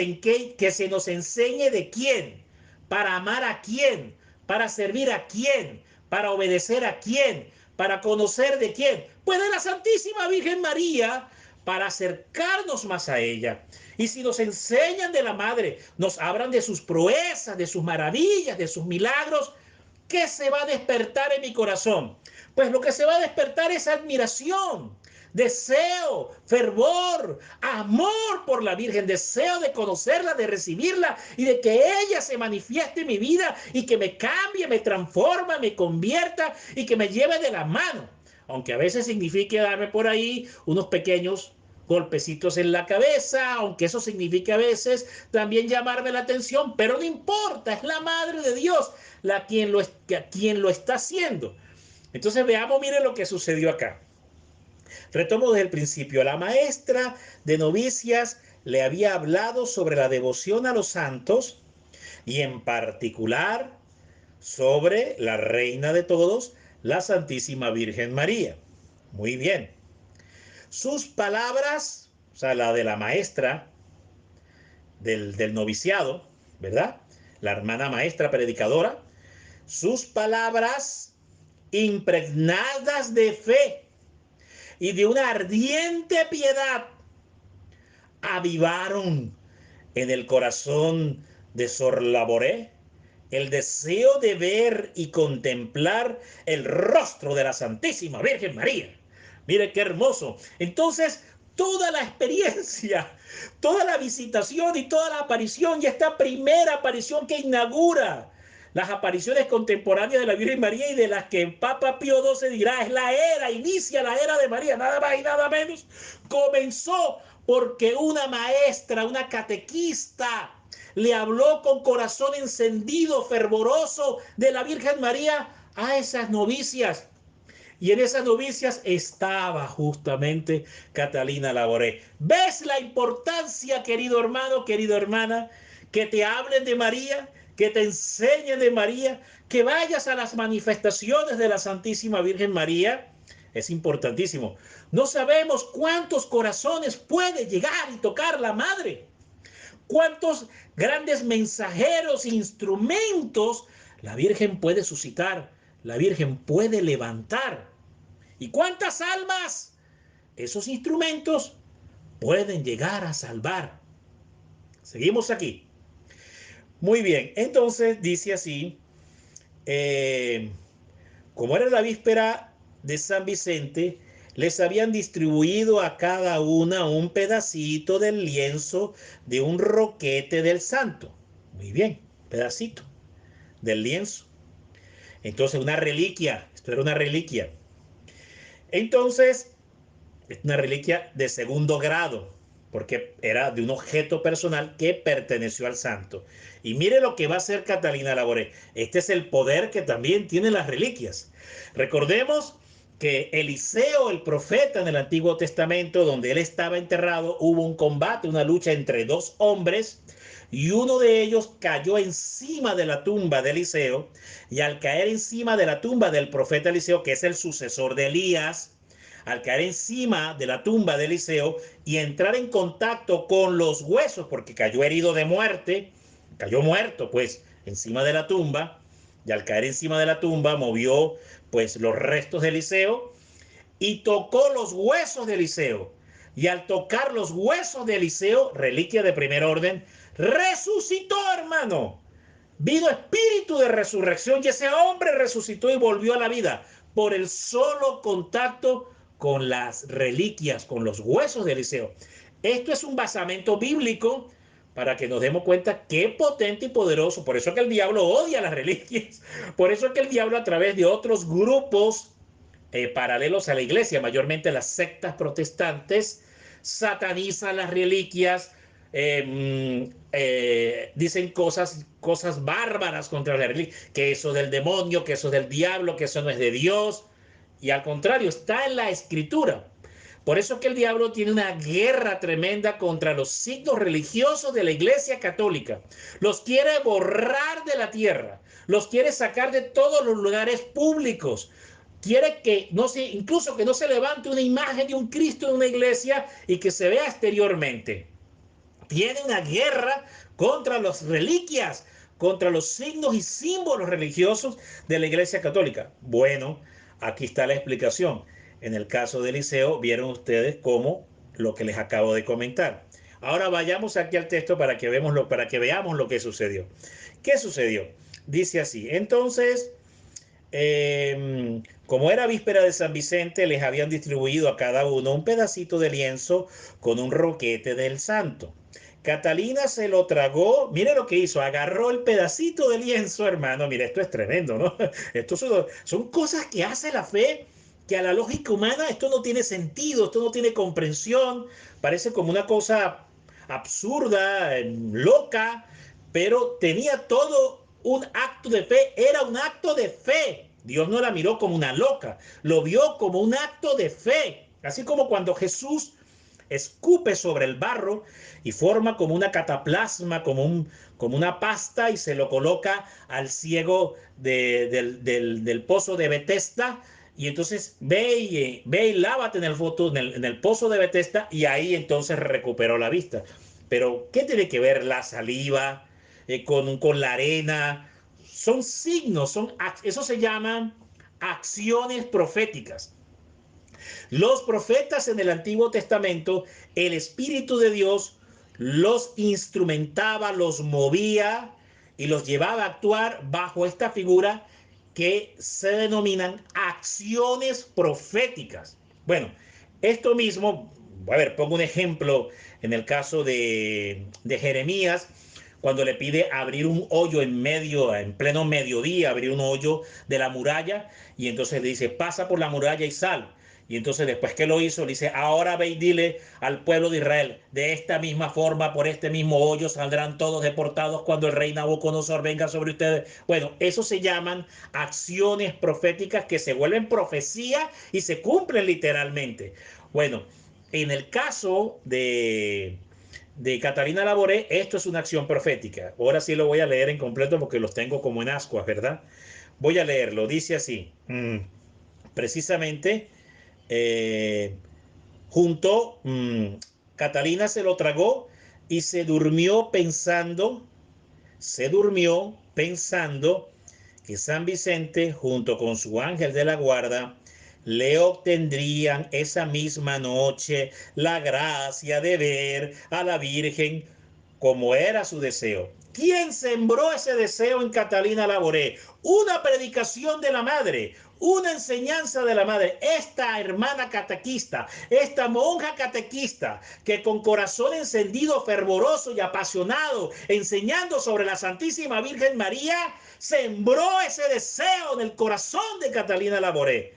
enseñe de quién, para amar a quién, para servir a quién, para obedecer a quién, para conocer de quién. Pues de la Santísima Virgen María, para acercarnos más a ella. Y si nos enseñan de la Madre, nos hablan de sus proezas, de sus maravillas, de sus milagros, ¿qué se va a despertar en mi corazón? Pues lo que se va a despertar es admiración, deseo, fervor, amor por la Virgen, deseo de conocerla, de recibirla y de que ella se manifieste en mi vida y que me cambie, me transforme, me convierta y que me lleve de la mano. Aunque a veces signifique darme por ahí unos pequeños golpecitos en la cabeza, aunque eso signifique a veces también llamarme la atención, pero no importa, es la Madre de Dios quien lo está haciendo. Entonces veamos, miren lo que sucedió acá. Retomo desde el principio. La maestra de novicias le había hablado sobre la devoción a los santos y en particular sobre la reina de todos, la Santísima Virgen María. Muy bien. Sus palabras, o sea, la de la maestra del noviciado, ¿verdad? La hermana maestra predicadora, sus palabras impregnadas de fe y de una ardiente piedad avivaron en el corazón de Sor Laboré el deseo de ver y contemplar el rostro de la Santísima Virgen María. Mire qué hermoso. Entonces, toda la experiencia, toda la visitación y toda la aparición, y esta primera aparición que inaugura las apariciones contemporáneas de la Virgen María y de las que el Papa Pío XII dirá es la era, inicia la era de María, nada más y nada menos, comenzó porque una maestra, una catequista, le habló con corazón encendido, fervoroso de la Virgen María a esas novicias. Y en esas novicias estaba justamente Catalina Laboré. ¿Ves la importancia, querido hermano, querida hermana, que te hablen de María, que te enseñen de María, que vayas a las manifestaciones de la Santísima Virgen María? Es importantísimo. No sabemos cuántos corazones puede llegar y tocar la Madre. Cuántos grandes mensajeros, instrumentos la Virgen puede suscitar la Virgen puede levantar. ¿Y cuántas almas esos instrumentos pueden llegar a salvar? Seguimos aquí. Muy bien, entonces dice así, eh, como era la víspera de San Vicente, les habían distribuido a cada una un pedacito del lienzo de un roquete del santo. Muy bien, pedacito del lienzo. Entonces, una reliquia, esto era una reliquia. Entonces, es una reliquia de segundo grado, porque era de un objeto personal que perteneció al santo. Y mire lo que va a hacer Catalina Laboré. Este es el poder que también tienen las reliquias. Recordemos que Eliseo, el profeta en el Antiguo Testamento, donde él estaba enterrado, hubo un combate, una lucha entre dos hombres, y uno de ellos cayó encima de la tumba de Eliseo, y al caer encima de la tumba del profeta Eliseo, que es el sucesor de Elías, al caer encima de la tumba de Eliseo y entrar en contacto con los huesos, porque cayó herido de muerte, cayó muerto pues encima de la tumba, y al caer encima de la tumba movió pues los restos de Eliseo y tocó los huesos de Eliseo. Y al tocar los huesos de Eliseo, reliquia de primer orden, resucitó, hermano. Vino espíritu de resurrección y ese hombre resucitó y volvió a la vida por el solo contacto con las reliquias, con los huesos de Eliseo. Esto es un basamento bíblico para que nos demos cuenta qué potente y poderoso. Por eso es que el diablo odia las reliquias. Por eso es que el diablo, a través de otros grupos paralelos a la iglesia, mayormente las sectas protestantes, satanizan las reliquias, dicen cosas bárbaras contra la reliquia, que eso del demonio, que eso del diablo, que eso no es de Dios. Y al contrario, está en la escritura. Por eso es que el diablo tiene una guerra tremenda contra los signos religiosos de la Iglesia Católica. Los quiere borrar de la tierra, los quiere sacar de todos los lugares públicos. Quiere que no se, incluso que no se levante una imagen de un Cristo en una iglesia y que se vea exteriormente. Tiene una guerra contra las reliquias, contra los signos y símbolos religiosos de la Iglesia Católica. Bueno, aquí está la explicación. En el caso de Eliseo, vieron ustedes cómo lo que les acabo de comentar. Ahora vayamos aquí al texto para que veamos lo que sucedió. ¿Qué sucedió? Dice así, entonces, como era víspera de San Vicente, les habían distribuido a cada uno un pedacito de lienzo con un roquete del santo. Catalina se lo tragó, mire lo que hizo, agarró el pedacito de lienzo, hermano, mire, esto es tremendo, ¿no? Esto son cosas que hace la fe, que a la lógica humana esto no tiene sentido, esto no tiene comprensión, parece como una cosa absurda, loca, pero tenía todo un acto de fe, era un acto de fe. Dios no la miró como una loca, lo vio como un acto de fe. Así como cuando Jesús escupe sobre el barro y forma como una cataplasma, como una pasta y se lo coloca al ciego del pozo de Betesda. Y entonces ve y lávate en el pozo de Betesda y ahí entonces recuperó la vista. Pero, ¿qué tiene que ver la saliva con la arena? Son signos, eso se llaman acciones proféticas. Los profetas en el Antiguo Testamento, el Espíritu de Dios los instrumentaba, los movía y los llevaba a actuar bajo esta figura que se denominan acciones proféticas. Bueno, esto mismo, a ver, pongo un ejemplo en el caso de Jeremías, cuando le pide abrir un hoyo en pleno mediodía, abrir un hoyo de la muralla, y entonces le dice, pasa por la muralla y sal. Y entonces después que lo hizo, le dice, ahora ve y dile al pueblo de Israel, de esta misma forma, por este mismo hoyo, saldrán todos deportados cuando el rey Nabucodonosor venga sobre ustedes. Bueno, eso se llaman acciones proféticas que se vuelven profecía y se cumplen literalmente. Bueno, en el caso de Catalina Laboré, esto es una acción profética. Ahora sí lo voy a leer en completo porque los tengo como en ascuas, ¿verdad? Voy a leerlo. Dice así, precisamente, eh, juntó, Catalina se lo tragó y se durmió pensando que San Vicente, junto con su ángel de la guarda, le obtendrían esa misma noche la gracia de ver a la Virgen como era su deseo. ¿Quién sembró ese deseo en Catalina Laboré? Una predicación de la madre, una enseñanza de la madre. Esta hermana catequista, esta monja catequista, que con corazón encendido, fervoroso y apasionado, enseñando sobre la Santísima Virgen María, sembró ese deseo en el corazón de Catalina Laboré.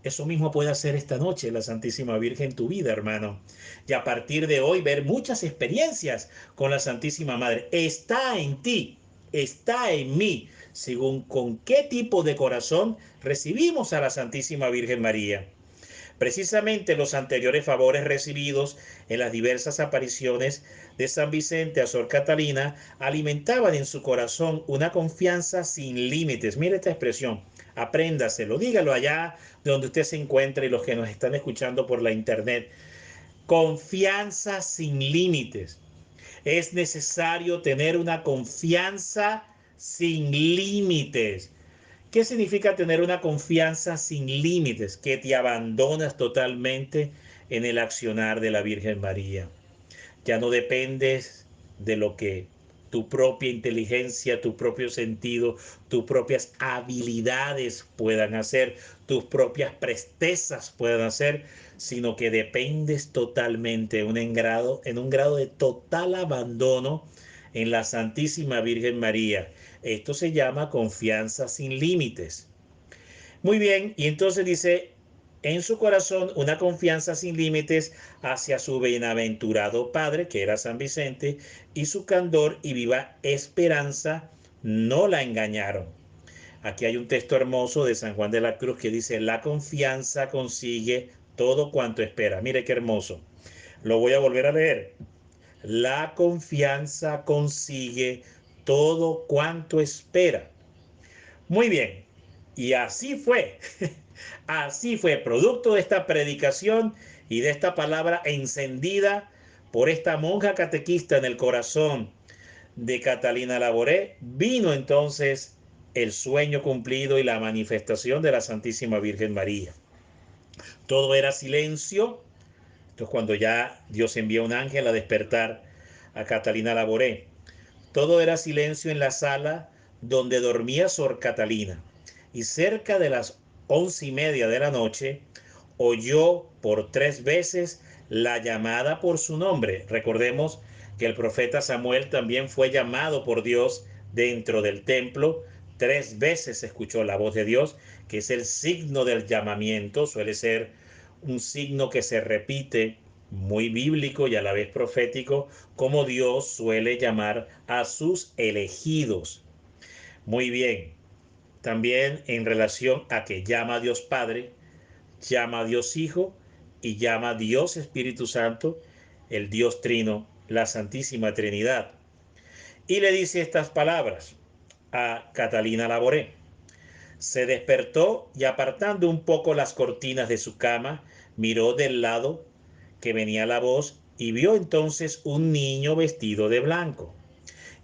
Eso mismo puede hacer esta noche la Santísima Virgen en tu vida, hermano. Y a partir de hoy ver muchas experiencias con la Santísima Madre. Está en ti, está en mí, según con qué tipo de corazón recibimos a la Santísima Virgen María. Precisamente los anteriores favores recibidos en las diversas apariciones de San Vicente a Sor Catalina alimentaban en su corazón una confianza sin límites. Mire esta expresión, apréndaselo, dígalo allá donde usted se encuentre y los que nos están escuchando por la internet. Confianza sin límites. Es necesario tener una confianza sin límites. ¿Qué significa tener una confianza sin límites? Que te abandonas totalmente en el accionar de la Virgen María. Ya no dependes de lo que tu propia inteligencia, tu propio sentido, tus propias habilidades puedan hacer, tus propias prestezas puedan hacer, sino que dependes totalmente en un grado de total abandono en la Santísima Virgen María. Esto se llama confianza sin límites. Muy bien, y entonces dice, en su corazón una confianza sin límites hacia su bienaventurado Padre, que era San Vicente, y su candor y viva esperanza no la engañaron. Aquí hay un texto hermoso de San Juan de la Cruz que dice, la confianza consigue todo cuanto espera. Mire qué hermoso. Lo voy a volver a leer. La confianza consigue todo cuanto espera. Muy bien. Y así fue. Así fue, producto de esta predicación y de esta palabra encendida por esta monja catequista en el corazón de Catalina Laboré, vino entonces el sueño cumplido y la manifestación de la Santísima Virgen María. Todo era silencio. Esto es cuando ya Dios envía un ángel a despertar a Catalina Laboré. Todo era silencio en la sala donde dormía Sor Catalina. Y cerca de las 11:30 de la noche, oyó por 3 veces la llamada por su nombre. Recordemos que el profeta Samuel también fue llamado por Dios dentro del templo. 3 veces escuchó la voz de Dios, que es el signo del llamamiento. Suele ser un signo que se repite, muy bíblico y a la vez profético, como Dios suele llamar a sus elegidos. Muy bien, también en relación a que llama a Dios Padre, llama a Dios Hijo y llama a Dios Espíritu Santo, el Dios Trino, la Santísima Trinidad. Y le dice estas palabras a Catalina Laboré. Se despertó y apartando un poco las cortinas de su cama, miró del lado que venía la voz y vio entonces un niño vestido de blanco.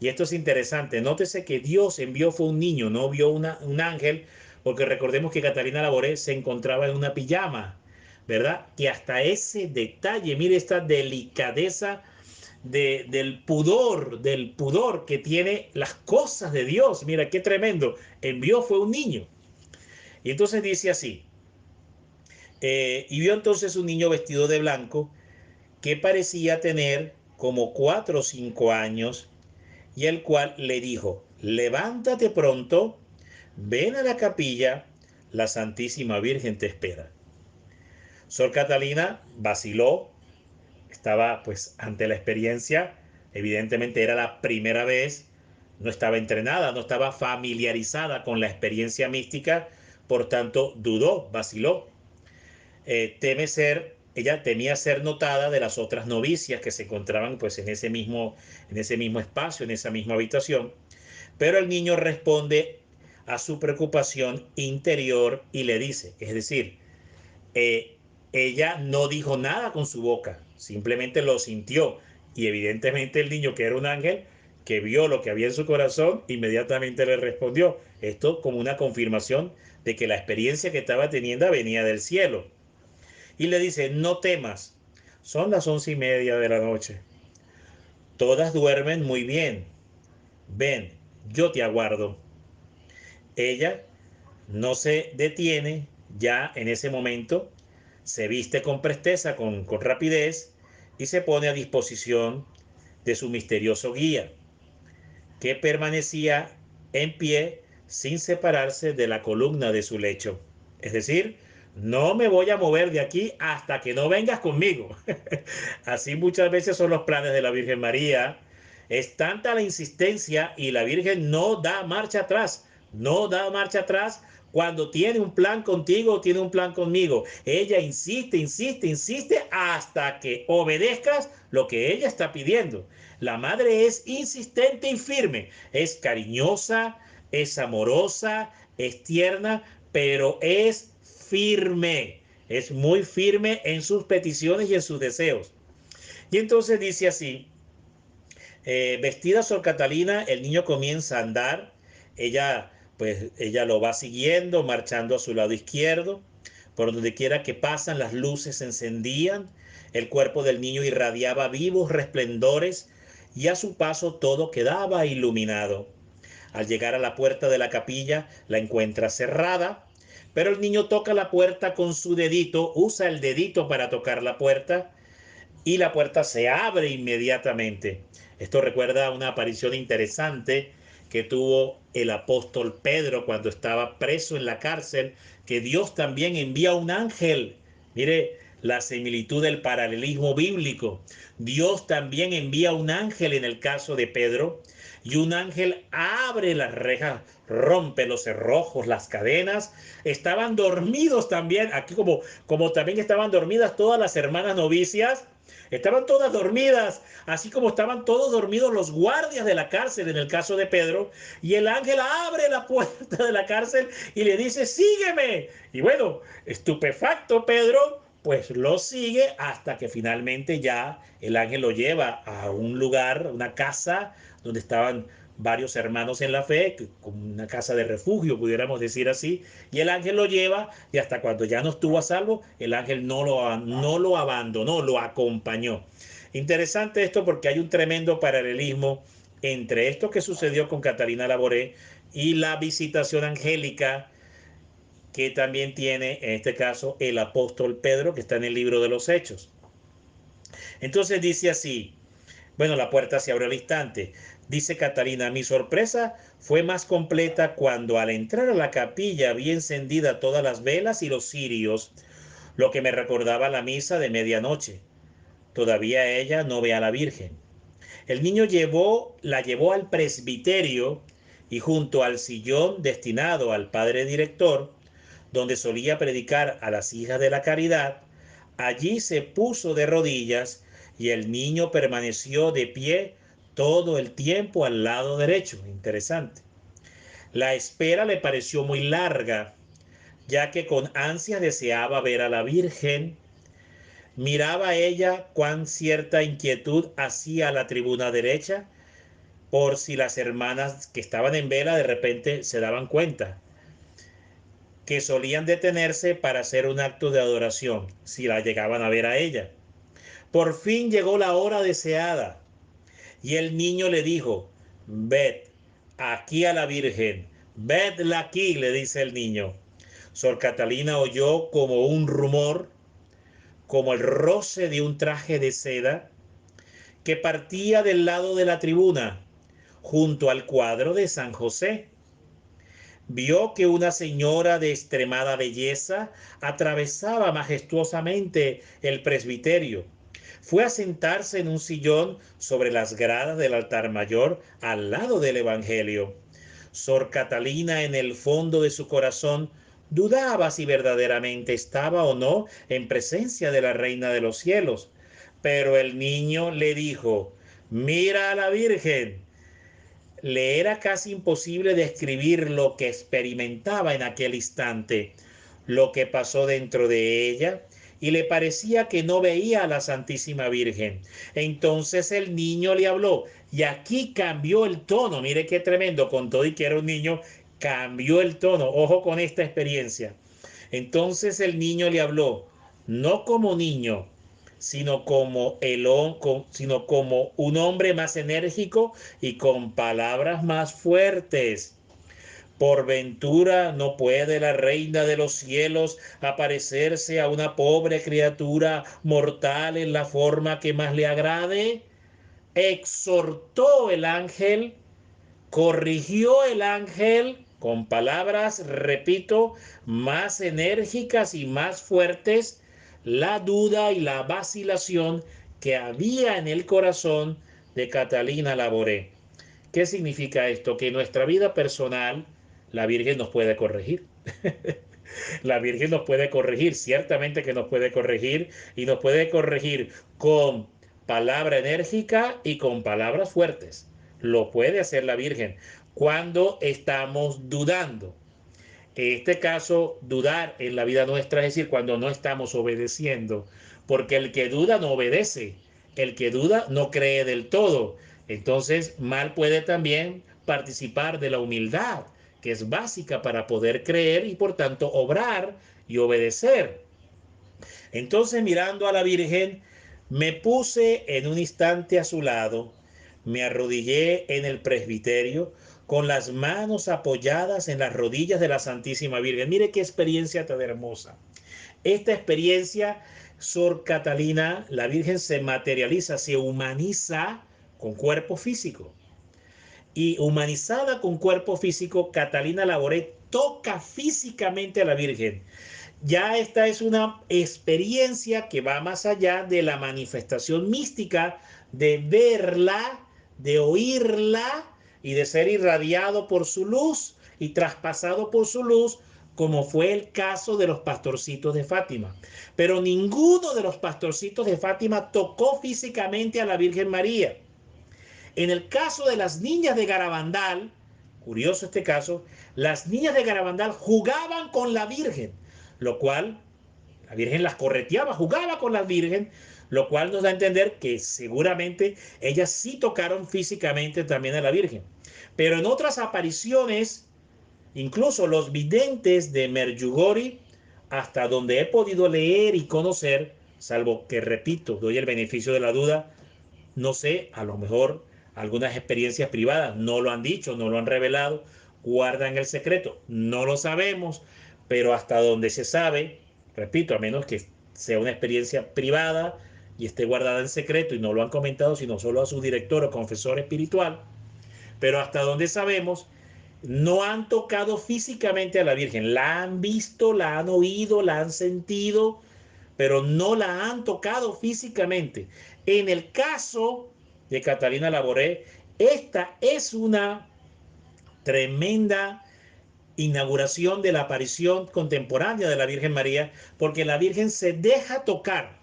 Y esto es interesante, nótese que Dios envió fue un niño, no vio un ángel, porque recordemos que Catalina Laboré se encontraba en una pijama, ¿verdad? Que hasta ese detalle, mire esta delicadeza del pudor que tiene las cosas de Dios. Mira qué tremendo. Envió fue un niño. Y entonces dice así, y vio entonces un niño vestido de blanco que parecía tener como 4 o 5 años, y el cual le dijo, levántate pronto, ven a la capilla, la Santísima Virgen te espera. Sor Catalina vaciló, estaba pues ante la experiencia, evidentemente era la primera vez, no estaba entrenada, no estaba familiarizada con la experiencia mística, por tanto dudó, vaciló. Ella temía ser notada de las otras novicias que se encontraban pues en ese mismo espacio, en esa misma habitación, pero el niño responde a su preocupación interior y le dice, es decir, ella no dijo nada con su boca, simplemente lo sintió, y evidentemente el niño, que era un ángel, que vio lo que había en su corazón, inmediatamente le respondió. Esto como una confirmación de que la experiencia que estaba teniendo venía del cielo. Y le dice, no temas, son las 11:30 de la noche. Todas duermen muy bien. Ven, yo te aguardo. Ella no se detiene ya en ese momento, se viste con presteza, con rapidez, y se pone a disposición de su misterioso guía, que permanecía en pie sin separarse de la columna de su lecho. Es decir, no me voy a mover de aquí hasta que no vengas conmigo. Así muchas veces son los planes de la Virgen María. Es tanta la insistencia y la Virgen no da marcha atrás. No da marcha atrás cuando tiene un plan contigo o tiene un plan conmigo. Ella insiste, insiste, insiste hasta que obedezcas lo que ella está pidiendo. La madre es insistente y firme. Es cariñosa, es amorosa, es tierna, pero es firme. Es muy firme en sus peticiones y en sus deseos. Y entonces dice así, vestida Sor Catalina, el niño comienza a andar, ella lo va siguiendo, marchando a su lado izquierdo, por donde quiera que pasan las luces se encendían, el cuerpo del niño irradiaba vivos resplendores y a su paso todo quedaba iluminado. Al llegar a la puerta de la capilla la encuentra cerrada, pero el niño toca la puerta con su dedito, usa el dedito para tocar la puerta y la puerta se abre inmediatamente. Esto recuerda una aparición interesante que tuvo el apóstol Pedro cuando estaba preso en la cárcel, que Dios también envía un ángel. Mire la similitud del paralelismo bíblico. Dios también envía un ángel en el caso de Pedro, y un ángel abre las rejas, rompe los cerrojos, las cadenas. Estaban dormidos también, aquí como también estaban dormidas todas las hermanas novicias. Estaban todas dormidas, así como estaban todos dormidos los guardias de la cárcel en el caso de Pedro, y el ángel abre la puerta de la cárcel y le dice, sígueme. Y bueno, estupefacto Pedro, pues lo sigue hasta que finalmente ya el ángel lo lleva a un lugar, una casa donde estaban varios hermanos en la fe, como una casa de refugio, pudiéramos decir así, y el ángel lo lleva y hasta cuando ya no estuvo a salvo, el ángel no lo abandonó, lo acompañó. Interesante esto porque hay un tremendo paralelismo entre esto que sucedió con Catalina Laboré y la visitación angélica que también tiene en este caso el apóstol Pedro, que está en el libro de los Hechos. Entonces dice así, bueno, la puerta se abrió al instante. Dice Catalina, mi sorpresa fue más completa cuando al entrar a la capilla vi encendida todas las velas y los cirios, lo que me recordaba la misa de medianoche. Todavía ella no ve a la Virgen. El niño la llevó al presbiterio y junto al sillón destinado al padre director, donde solía predicar a las hijas de la caridad, allí se puso de rodillas y el niño permaneció de pie todo el tiempo al lado derecho. Interesante. La espera le pareció muy larga, ya que con ansia deseaba ver a la Virgen. Miraba ella cuán cierta inquietud hacía la tribuna derecha, por si las hermanas que estaban en vela de repente se daban cuenta, que solían detenerse para hacer un acto de adoración, si la llegaban a ver a ella. Por fin llegó la hora deseada, y el niño le dijo, ved aquí a la Virgen, vedla aquí, le dice el niño. Sor Catalina oyó como un rumor, como el roce de un traje de seda, que partía del lado de la tribuna, junto al cuadro de San José. Vio que una señora de extremada belleza atravesaba majestuosamente el presbiterio. Fue a sentarse en un sillón sobre las gradas del altar mayor al lado del Evangelio. Sor Catalina, en el fondo de su corazón, dudaba si verdaderamente estaba o no en presencia de la Reina de los Cielos. Pero el niño le dijo, mira a la Virgen. Le era casi imposible describir lo que experimentaba en aquel instante, lo que pasó dentro de ella y le parecía que no veía a la Santísima Virgen. Entonces el niño le habló y aquí cambió el tono. Mire qué tremendo, con todo y que era un niño, cambió el tono. Ojo con esta experiencia. Entonces el niño le habló, no como niño, sino como un hombre más enérgico y con palabras más fuertes. Por ventura no puede la reina de los cielos aparecerse a una pobre criatura mortal en la forma que más le agrade. Exhortó el ángel, corrigió el ángel con palabras, repito, más enérgicas y más fuertes, la duda y la vacilación que había en el corazón de Catalina Laboré. ¿Qué significa esto? Que en nuestra vida personal la Virgen nos puede corregir. La Virgen nos puede corregir, ciertamente que nos puede corregir, y nos puede corregir con palabra enérgica y con palabras fuertes. Lo puede hacer la Virgen cuando estamos dudando. En este caso, dudar en la vida nuestra es decir, cuando no estamos obedeciendo, porque el que duda no obedece, el que duda no cree del todo. Entonces, mal puede también participar de la humildad, que es básica para poder creer y por tanto obrar y obedecer. Entonces, mirando a la Virgen, me puse en un instante a su lado, me arrodillé en el presbiterio con las manos apoyadas en las rodillas de la Santísima Virgen. Mire qué experiencia tan hermosa. Esta experiencia, Sor Catalina, la Virgen se materializa, se humaniza con cuerpo físico. Y humanizada con cuerpo físico, Catalina Laboré toca físicamente a la Virgen. Ya esta es una experiencia que va más allá de la manifestación mística, de verla, de oírla y de ser irradiado por su luz y traspasado por su luz, como fue el caso de los pastorcitos de Fátima. Pero ninguno de los pastorcitos de Fátima tocó físicamente a la Virgen María. En el caso de las niñas de Garabandal, curioso este caso, las niñas de Garabandal jugaban con la Virgen, lo cual la Virgen las correteaba, jugaba con la Virgen, lo cual nos da a entender que seguramente ellas sí tocaron físicamente también a la Virgen. Pero en otras apariciones, incluso los videntes de Medjugorje, hasta donde he podido leer y conocer, salvo que, repito, doy el beneficio de la duda, no sé, a lo mejor algunas experiencias privadas no lo han dicho, no lo han revelado, guardan el secreto, no lo sabemos, pero hasta donde se sabe, repito, a menos que sea una experiencia privada y esté guardada en secreto y no lo han comentado, sino solo a su director o confesor espiritual, pero hasta donde sabemos, no han tocado físicamente a la Virgen, la han visto, la han oído, la han sentido, pero no la han tocado físicamente. En el caso de Catalina Laboré, esta es una tremenda inauguración de la aparición contemporánea de la Virgen María, porque la Virgen se deja tocar,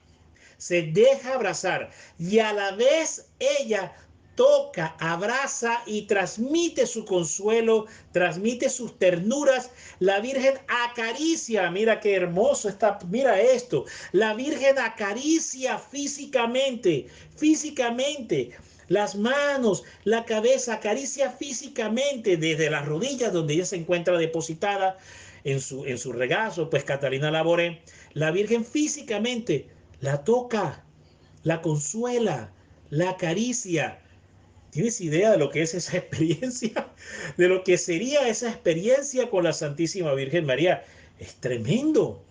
se deja abrazar y a la vez ella toca, abraza y transmite su consuelo, transmite sus ternuras. La Virgen acaricia, mira qué hermoso está, mira esto. La Virgen acaricia físicamente, físicamente. Las manos, la cabeza, acaricia físicamente desde las rodillas donde ella se encuentra depositada en su regazo, pues Catalina Laboré, la Virgen físicamente la toca, la consuela, la acaricia. ¿Tienes idea de lo que es esa experiencia? De lo que sería esa experiencia con la Santísima Virgen María. Es tremendo.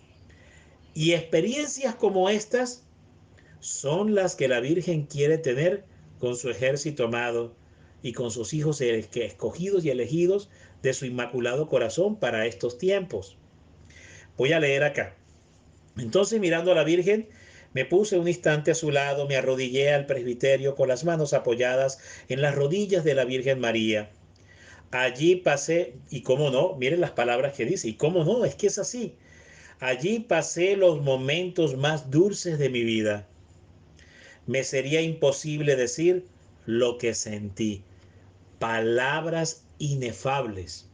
Y experiencias como estas son las que la Virgen quiere tener con su ejército amado y con sus hijos escogidos y elegidos de su inmaculado corazón para estos tiempos. Voy a leer acá. Entonces, mirando a la Virgen, me puse un instante a su lado, me arrodillé al presbiterio con las manos apoyadas en las rodillas de la Virgen María. Allí pasé, y cómo no, miren las palabras que dice, y cómo no, es que es así. Allí pasé los momentos más dulces de mi vida. Me sería imposible decir lo que sentí. Palabras inefables.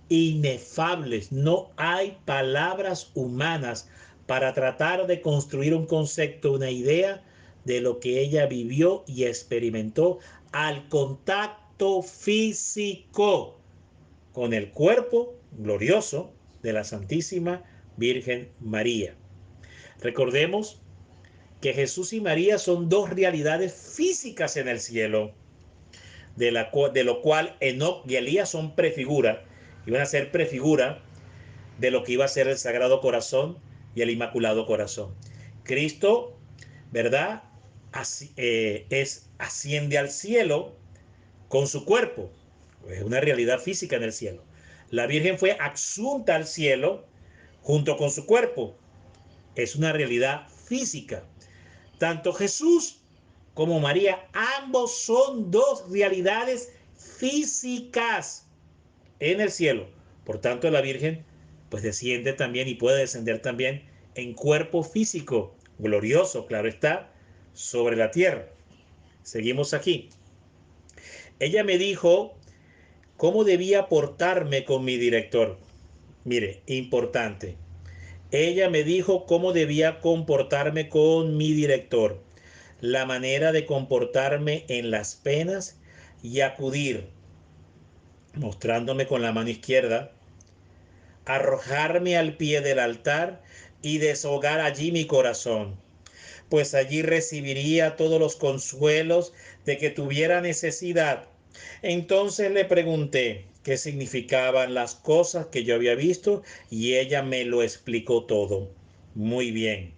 Inefables. No hay palabras humanas para tratar de construir un concepto, una idea de lo que ella vivió y experimentó al contacto físico con el cuerpo glorioso de la Santísima Virgen María. Recordemos que Jesús y María son dos realidades físicas en el cielo, de lo cual Enoc y Elías son prefigura, iban a ser prefigura de lo que iba a ser el Sagrado Corazón y el Inmaculado Corazón. Cristo, ¿verdad? Asciende al cielo con su cuerpo, es una realidad física en el cielo. La Virgen fue asunta al cielo junto con su cuerpo, es una realidad física. Tanto Jesús como María, ambos son dos realidades físicas en el cielo. Por tanto, la Virgen pues desciende también y puede descender también en cuerpo físico, glorioso, claro está, sobre la tierra. Seguimos aquí. Ella me dijo cómo debía portarme con mi director. Mire, importante. Ella me dijo cómo debía comportarme con mi director, la manera de comportarme en las penas y acudir, mostrándome con la mano izquierda, arrojarme al pie del altar y deshogar allí mi corazón, pues allí recibiría todos los consuelos de que tuviera necesidad. Entonces le pregunté qué significaban las cosas que yo había visto y ella me lo explicó todo. Muy bien.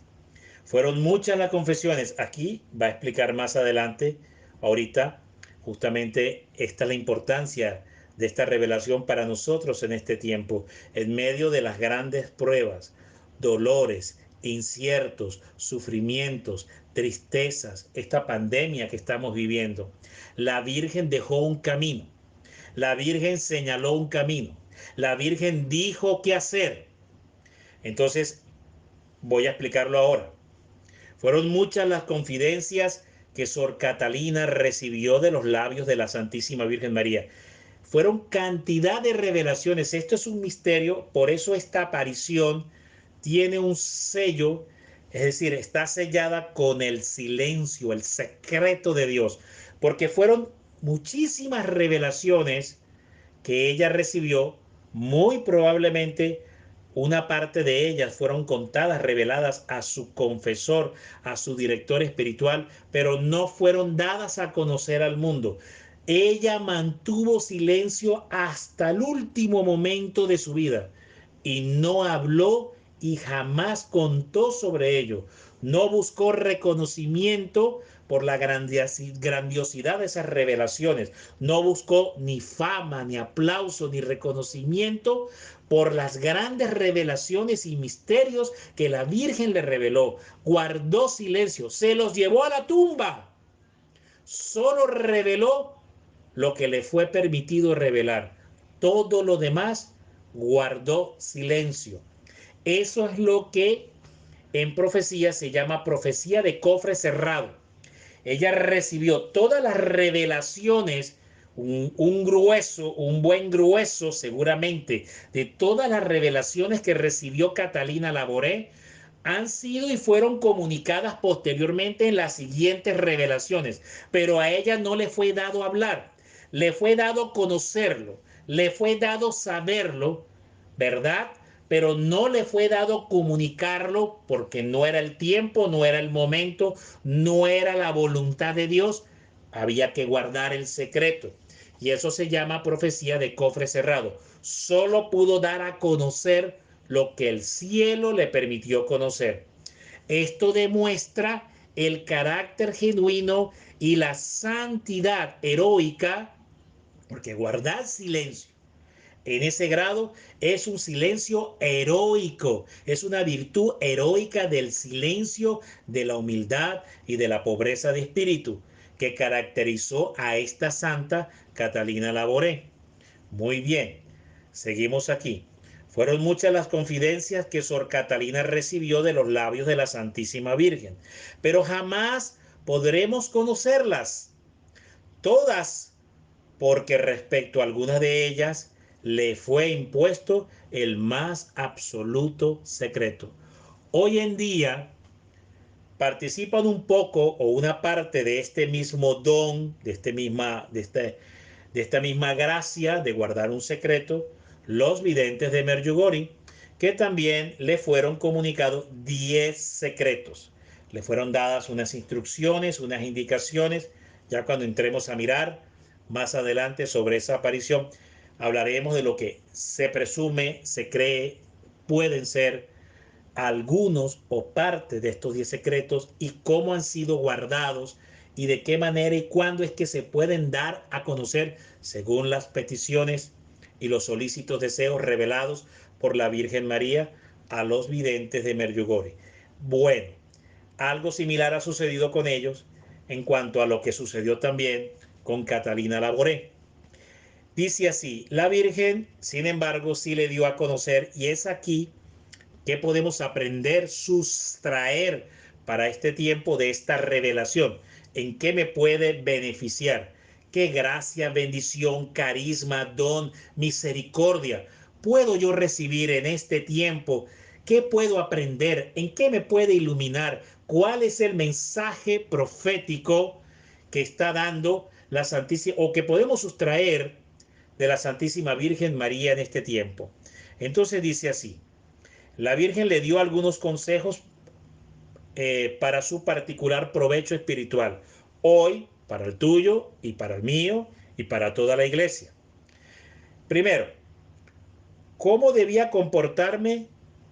Fueron muchas las confesiones. Aquí va a explicar más adelante, ahorita, justamente esta es la importancia de esta revelación para nosotros en este tiempo, en medio de las grandes pruebas, dolores, inciertos, sufrimientos, tristezas, esta pandemia que estamos viviendo. La Virgen dejó un camino, la Virgen señaló un camino, la Virgen dijo qué hacer. Entonces, voy a explicarlo ahora. Fueron muchas las confidencias que Sor Catalina recibió de los labios de la Santísima Virgen María. Fueron cantidad de revelaciones. Esto es un misterio, por eso esta aparición tiene un sello, es decir, está sellada con el silencio, el secreto de Dios, porque fueron muchísimas revelaciones que ella recibió, muy probablemente una parte de ellas fueron contadas, reveladas a su confesor, a su director espiritual, pero no fueron dadas a conocer al mundo. Ella mantuvo silencio hasta el último momento de su vida y no habló y jamás contó sobre ello. No buscó reconocimiento por la grandiosidad de esas revelaciones. No buscó ni fama, ni aplauso, ni reconocimiento por las grandes revelaciones y misterios que la Virgen le reveló. Guardó silencio, se los llevó a la tumba. Solo reveló lo que le fue permitido revelar. Todo lo demás guardó silencio. Eso es lo que en profecía se llama profecía de cofre cerrado. Ella recibió todas las revelaciones, un buen grueso seguramente, de todas las revelaciones que recibió Catalina Laboré, han sido y fueron comunicadas posteriormente en las siguientes revelaciones, pero a ella no le fue dado hablar, le fue dado conocerlo, le fue dado saberlo, ¿verdad? Pero no le fue dado comunicarlo porque no era el tiempo, no era el momento, no era la voluntad de Dios. Había que guardar el secreto. Y eso se llama profecía de cofre cerrado. Solo pudo dar a conocer lo que el cielo le permitió conocer. Esto demuestra el carácter genuino y la santidad heroica, porque guardar silencio en ese grado es un silencio heroico, es una virtud heroica del silencio, de la humildad y de la pobreza de espíritu que caracterizó a esta santa Catalina Laboré. Muy bien, seguimos aquí. Fueron muchas las confidencias que Sor Catalina recibió de los labios de la Santísima Virgen, pero jamás podremos conocerlas todas, porque respecto a algunas de ellas le fue impuesto el más absoluto secreto. hoy en día participan un poco o una parte de este mismo don, de esta misma gracia de guardar un secreto, los videntes de Medjugorje, que también le fueron comunicados 10 secretos. Le fueron dadas unas instrucciones, unas indicaciones. Ya cuando entremos a mirar más adelante sobre esa aparición, hablaremos de lo que se presume, se cree, pueden ser algunos o parte de estos 10 secretos y cómo han sido guardados y de qué manera y cuándo es que se pueden dar a conocer según las peticiones y los solícitos deseos revelados por la Virgen María a los videntes de Medjugorje. Bueno, algo similar ha sucedido con ellos en cuanto a lo que sucedió también con Catalina Laboré. Dice así, la Virgen, sin embargo, sí le dio a conocer, y es aquí ¿qué podemos aprender, sustraer para este tiempo de esta revelación? ¿En qué me puede beneficiar? ¿Qué gracia, bendición, carisma, don, misericordia puedo yo recibir en este tiempo? ¿Qué puedo aprender? ¿En qué me puede iluminar? ¿Cuál es el mensaje profético que está dando la Santísima o que podemos sustraer de la Santísima Virgen María en este tiempo? Entonces dice así. La Virgen le dio algunos consejos para su particular provecho espiritual, hoy para el tuyo y para el mío y para toda la iglesia. Primero, ¿cómo debía comportarme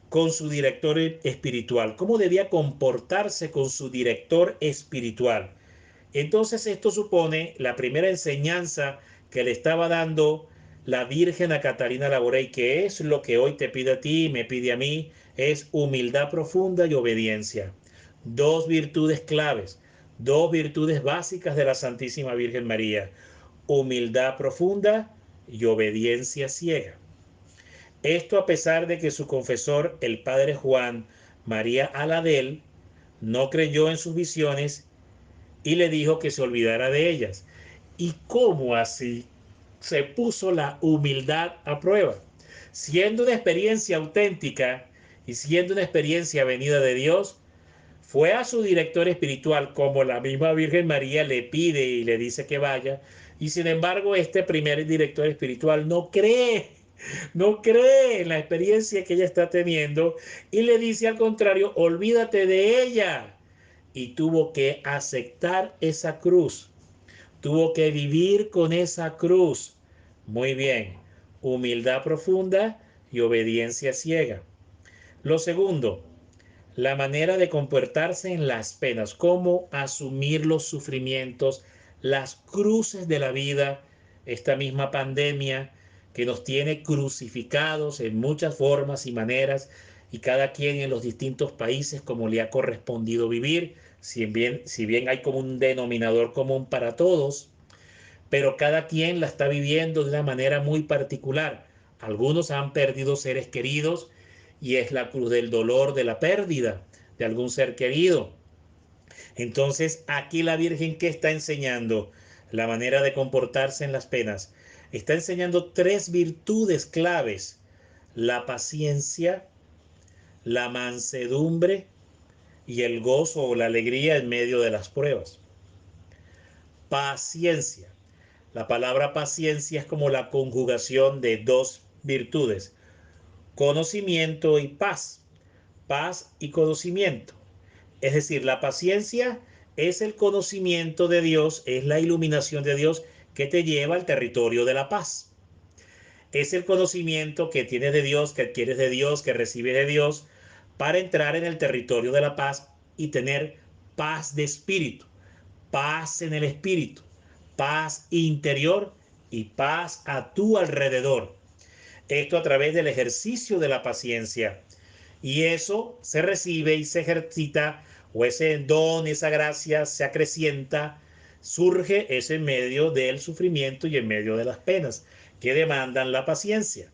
con su director espiritual? ¿Cómo debía comportarse con su director espiritual? Entonces esto supone la primera enseñanza que le estaba dando la Virgen a Catalina Laboré, que es lo que hoy te pide a ti, me pide a mí, es humildad profunda y obediencia. Dos virtudes claves, dos virtudes básicas de la Santísima Virgen María. Humildad profunda y obediencia ciega. Esto a pesar de que su confesor, el padre Juan María Aladel, no creyó en sus visiones y le dijo que se olvidara de ellas. ¿Y cómo así? Se puso la humildad a prueba. Siendo una experiencia auténtica y siendo una experiencia venida de Dios, fue a su director espiritual, como la misma Virgen María le pide y le dice que vaya, y sin embargo este primer director espiritual no cree en la experiencia que ella está teniendo y le dice al contrario, olvídate de ella. Y tuvo que aceptar esa cruz, tuvo que vivir con esa cruz. Muy bien, humildad profunda y obediencia ciega. Lo segundo, la manera de comportarse en las penas, cómo asumir los sufrimientos, las cruces de la vida, esta misma pandemia que nos tiene crucificados en muchas formas y maneras y cada quien en los distintos países como le ha correspondido vivir, si bien hay como un denominador común para todos, pero cada quien la está viviendo de una manera muy particular. Algunos han perdido seres queridos y es la cruz del dolor de la pérdida de algún ser querido. Entonces, aquí la Virgen, ¿qué está enseñando? La manera de comportarse en las penas. Está enseñando tres virtudes claves: la paciencia, la mansedumbre y el gozo o la alegría en medio de las pruebas. Paciencia. La palabra paciencia es como la conjugación de dos virtudes: conocimiento y paz. Paz y conocimiento. Es decir, la paciencia es el conocimiento de Dios, es la iluminación de Dios que te lleva al territorio de la paz. Es el conocimiento que tienes de Dios, que adquieres de Dios, que recibes de Dios para entrar en el territorio de la paz y tener paz de espíritu, paz en el espíritu, paz interior y paz a tu alrededor. Esto a través del ejercicio de la paciencia. Y eso se recibe y se ejercita, o ese don, esa gracia se acrecienta, surge ese en medio del sufrimiento y en medio de las penas que demandan la paciencia.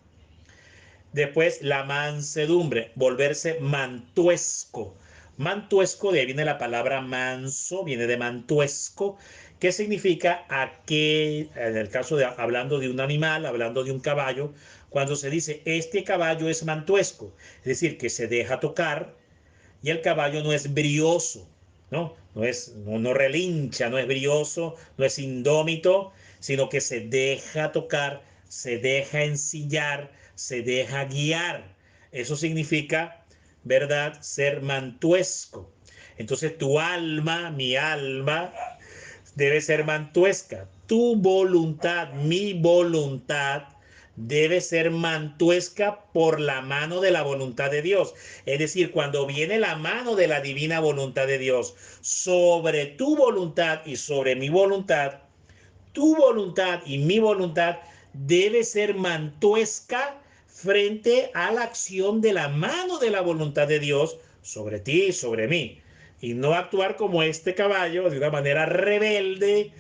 Después la mansedumbre, volverse mantuesco. Mantuesco, de ahí viene la palabra manso, viene de mantuesco, que significa aquel, en el caso de hablando de un animal, hablando de un caballo, cuando se dice este caballo es mantuesco, es decir, que se deja tocar, Y el caballo no es brioso, ¿no? No relincha, no es brioso, no es indómito, sino que se deja tocar, se deja ensillar, se deja guiar. Eso significa, ¿verdad?, ser mantuesco. Entonces tu alma, mi alma, debe ser mantuesca. Tu voluntad, mi voluntad, debe ser mantuesca por la mano de la voluntad de Dios. Es decir, cuando viene la mano de la divina voluntad de Dios sobre tu voluntad y sobre mi voluntad, tu voluntad y mi voluntad debe ser mantuesca frente a la acción de la mano de la voluntad de Dios sobre ti y sobre mí. Y no actuar como este caballo de una manera rebelde,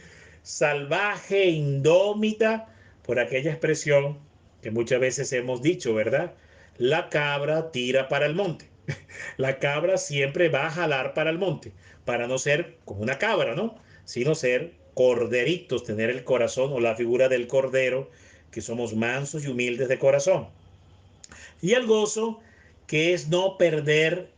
salvaje, indómita, por aquella expresión que muchas veces hemos dicho, ¿verdad? La cabra tira para el monte. La cabra siempre va a jalar para el monte, para no ser como una cabra, ¿no? Sino ser corderitos, tener el corazón o la figura del cordero, que somos mansos y humildes de corazón. Y el gozo, que es no perder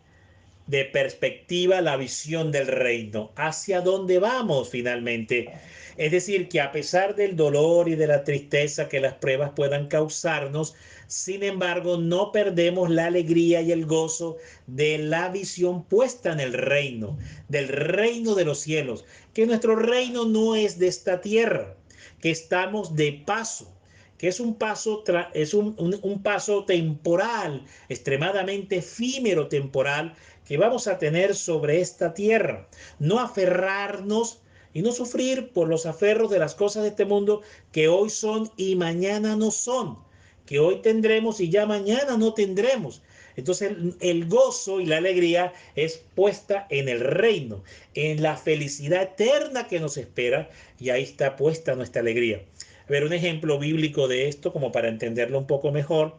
de perspectiva la visión del reino, hacia dónde vamos finalmente. Es decir, que a pesar del dolor y de la tristeza que las pruebas puedan causarnos, sin embargo, no perdemos la alegría y el gozo de la visión puesta en el reino, del reino de los cielos, que nuestro reino no es de esta tierra, que estamos de paso, que es un paso, es un paso temporal, extremadamente efímero temporal, que vamos a tener sobre esta tierra. No aferrarnos y no sufrir por los aferros de las cosas de este mundo que hoy son y mañana no son, que hoy tendremos y ya mañana no tendremos. Entonces el gozo y la alegría es puesta en el reino, en la felicidad eterna que nos espera, y ahí está puesta nuestra alegría. A ver, un ejemplo bíblico de esto, como para entenderlo un poco mejor,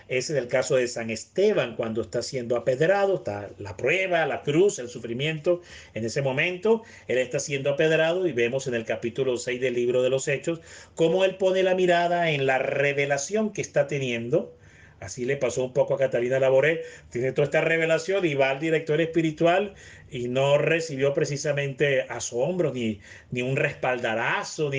es en el caso de San Esteban, cuando está siendo apedrado, está la prueba, la cruz, el sufrimiento. En ese momento, él está siendo apedrado y vemos en el capítulo 6 del libro de los Hechos cómo él pone la mirada en la revelación que está teniendo. Así le pasó un poco a Catalina Laboré, tiene toda esta revelación y va al director espiritual y no recibió precisamente asombros, ni un respaldarazo,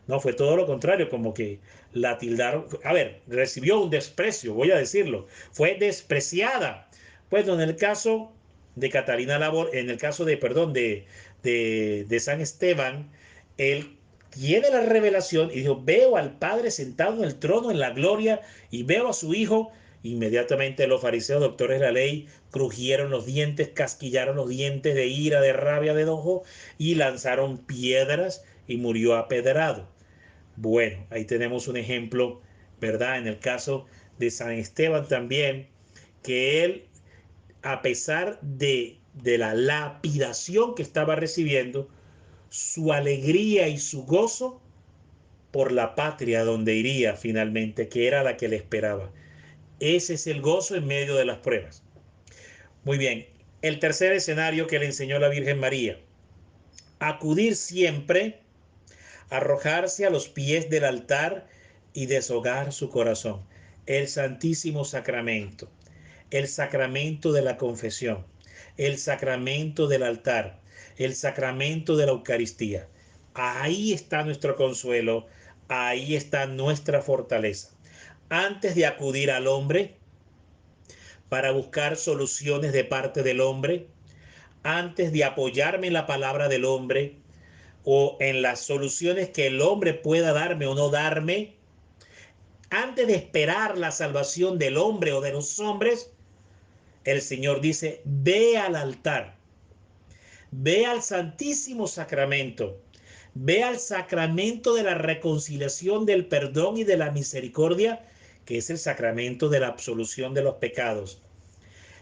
no, fue todo lo contrario, como que la tildaron, a ver, recibió un desprecio, voy a decirlo, fue despreciada. Pues en el caso de Catalina Labor, en el caso de, perdón, de San Esteban, él tiene la revelación y dijo, veo al Padre sentado en el trono en la gloria y veo a su Hijo. Inmediatamente los fariseos, doctores de la ley, crujieron los dientes, casquillaron los dientes de ira, de rabia, de enojo y lanzaron piedras y murió apedrado. Bueno, ahí tenemos un ejemplo, ¿verdad? En el caso de San Esteban también, que él, a pesar de la lapidación que estaba recibiendo, su alegría y su gozo por la patria donde iría finalmente, que era la que le esperaba. Ese es el gozo en medio de las pruebas. Muy bien, el tercer escenario que le enseñó la Virgen María, acudir siempre, arrojarse a los pies del altar y deshogar su corazón. El Santísimo Sacramento, el sacramento de la confesión, el sacramento del altar, el sacramento de la Eucaristía. Ahí está nuestro consuelo, ahí está nuestra fortaleza. Antes de acudir al hombre para buscar soluciones de parte del hombre, antes de apoyarme en la palabra del hombre o en las soluciones que el hombre pueda darme o no darme, antes de esperar la salvación del hombre o de los hombres, el Señor dice, ve al altar, ve al Santísimo Sacramento, ve al sacramento de la reconciliación, del perdón y de la misericordia, que es el sacramento de la absolución de los pecados.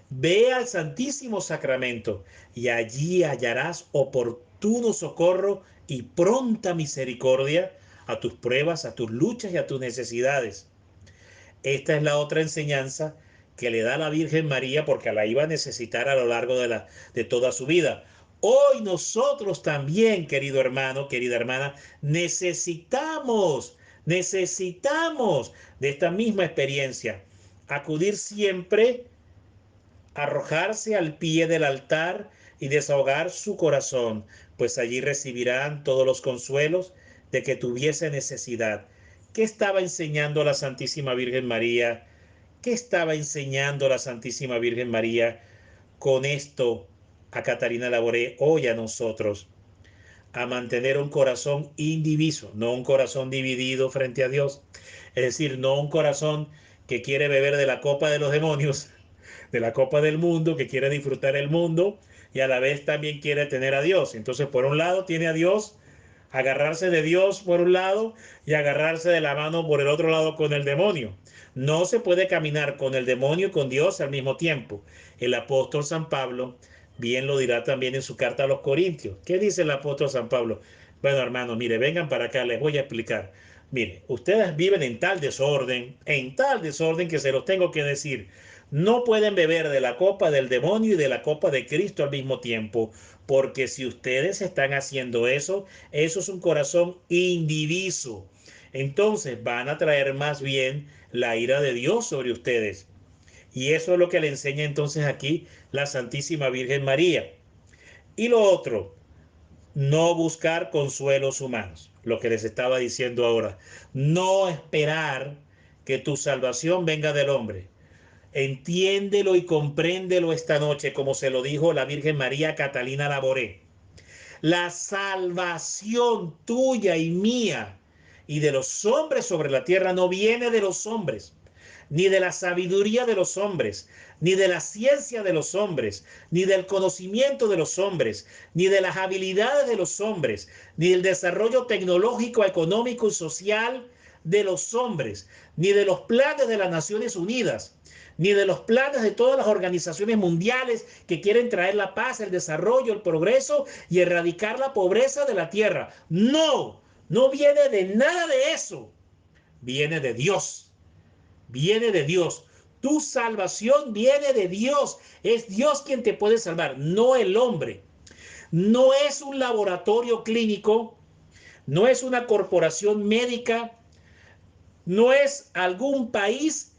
Ve al Santísimo Sacramento y allí hallarás oportuno socorro y pronta misericordia a tus pruebas, a tus luchas y a tus necesidades. Esta es la otra enseñanza que le da la Virgen María, porque la iba a necesitar a lo largo de toda su vida. Hoy nosotros también, querido hermano, querida hermana, necesitamos de esta misma experiencia. Acudir siempre arrojarse al pie del altar y desahogar su corazón, pues allí recibirán todos los consuelos de que tuviese necesidad. ¿Qué estaba enseñando la Santísima Virgen María? ¿Qué estaba enseñando la Santísima Virgen María con esto a Catalina Laboré hoy a nosotros? A mantener un corazón indiviso, no un corazón dividido frente a Dios. Es decir, no un corazón que quiere beber de la copa de los demonios, de la copa del mundo, que quiere disfrutar el mundo y a la vez también quiere tener a Dios. Entonces, por un lado tiene a Dios, agarrarse de Dios por un lado y agarrarse de la mano por el otro lado con el demonio. No se puede caminar con el demonio y con Dios al mismo tiempo. El apóstol San Pablo bien lo dirá también en su carta a los Corintios. ¿Qué dice el apóstol San Pablo? Bueno, hermanos, mire, vengan para acá, les voy a explicar. Mire, ustedes viven en tal desorden que se los tengo que decir. No pueden beber de la copa del demonio y de la copa de Cristo al mismo tiempo, porque si ustedes están haciendo eso, eso es un corazón indiviso. Entonces van a traer más bien la ira de Dios sobre ustedes. Y eso es lo que le enseña entonces aquí la Santísima Virgen María. Y lo otro, no buscar consuelos humanos, lo que les estaba diciendo ahora. No esperar que tu salvación venga del hombre. Entiéndelo y compréndelo esta noche, como se lo dijo la Virgen María Catalina Laboré. La salvación tuya y mía y de los hombres sobre la tierra no viene de los hombres, ni de la sabiduría de los hombres, ni de la ciencia de los hombres, ni del conocimiento de los hombres, ni de las habilidades de los hombres, ni del desarrollo tecnológico, económico y social de los hombres, ni de los planes de las Naciones Unidas, ni de los planes de todas las organizaciones mundiales que quieren traer la paz, el desarrollo, el progreso y erradicar la pobreza de la tierra. No, no viene de nada de eso. Viene de Dios. Viene de Dios. Tu salvación viene de Dios. Es Dios quien te puede salvar, no el hombre. No es un laboratorio clínico, no es una corporación médica, no es algún país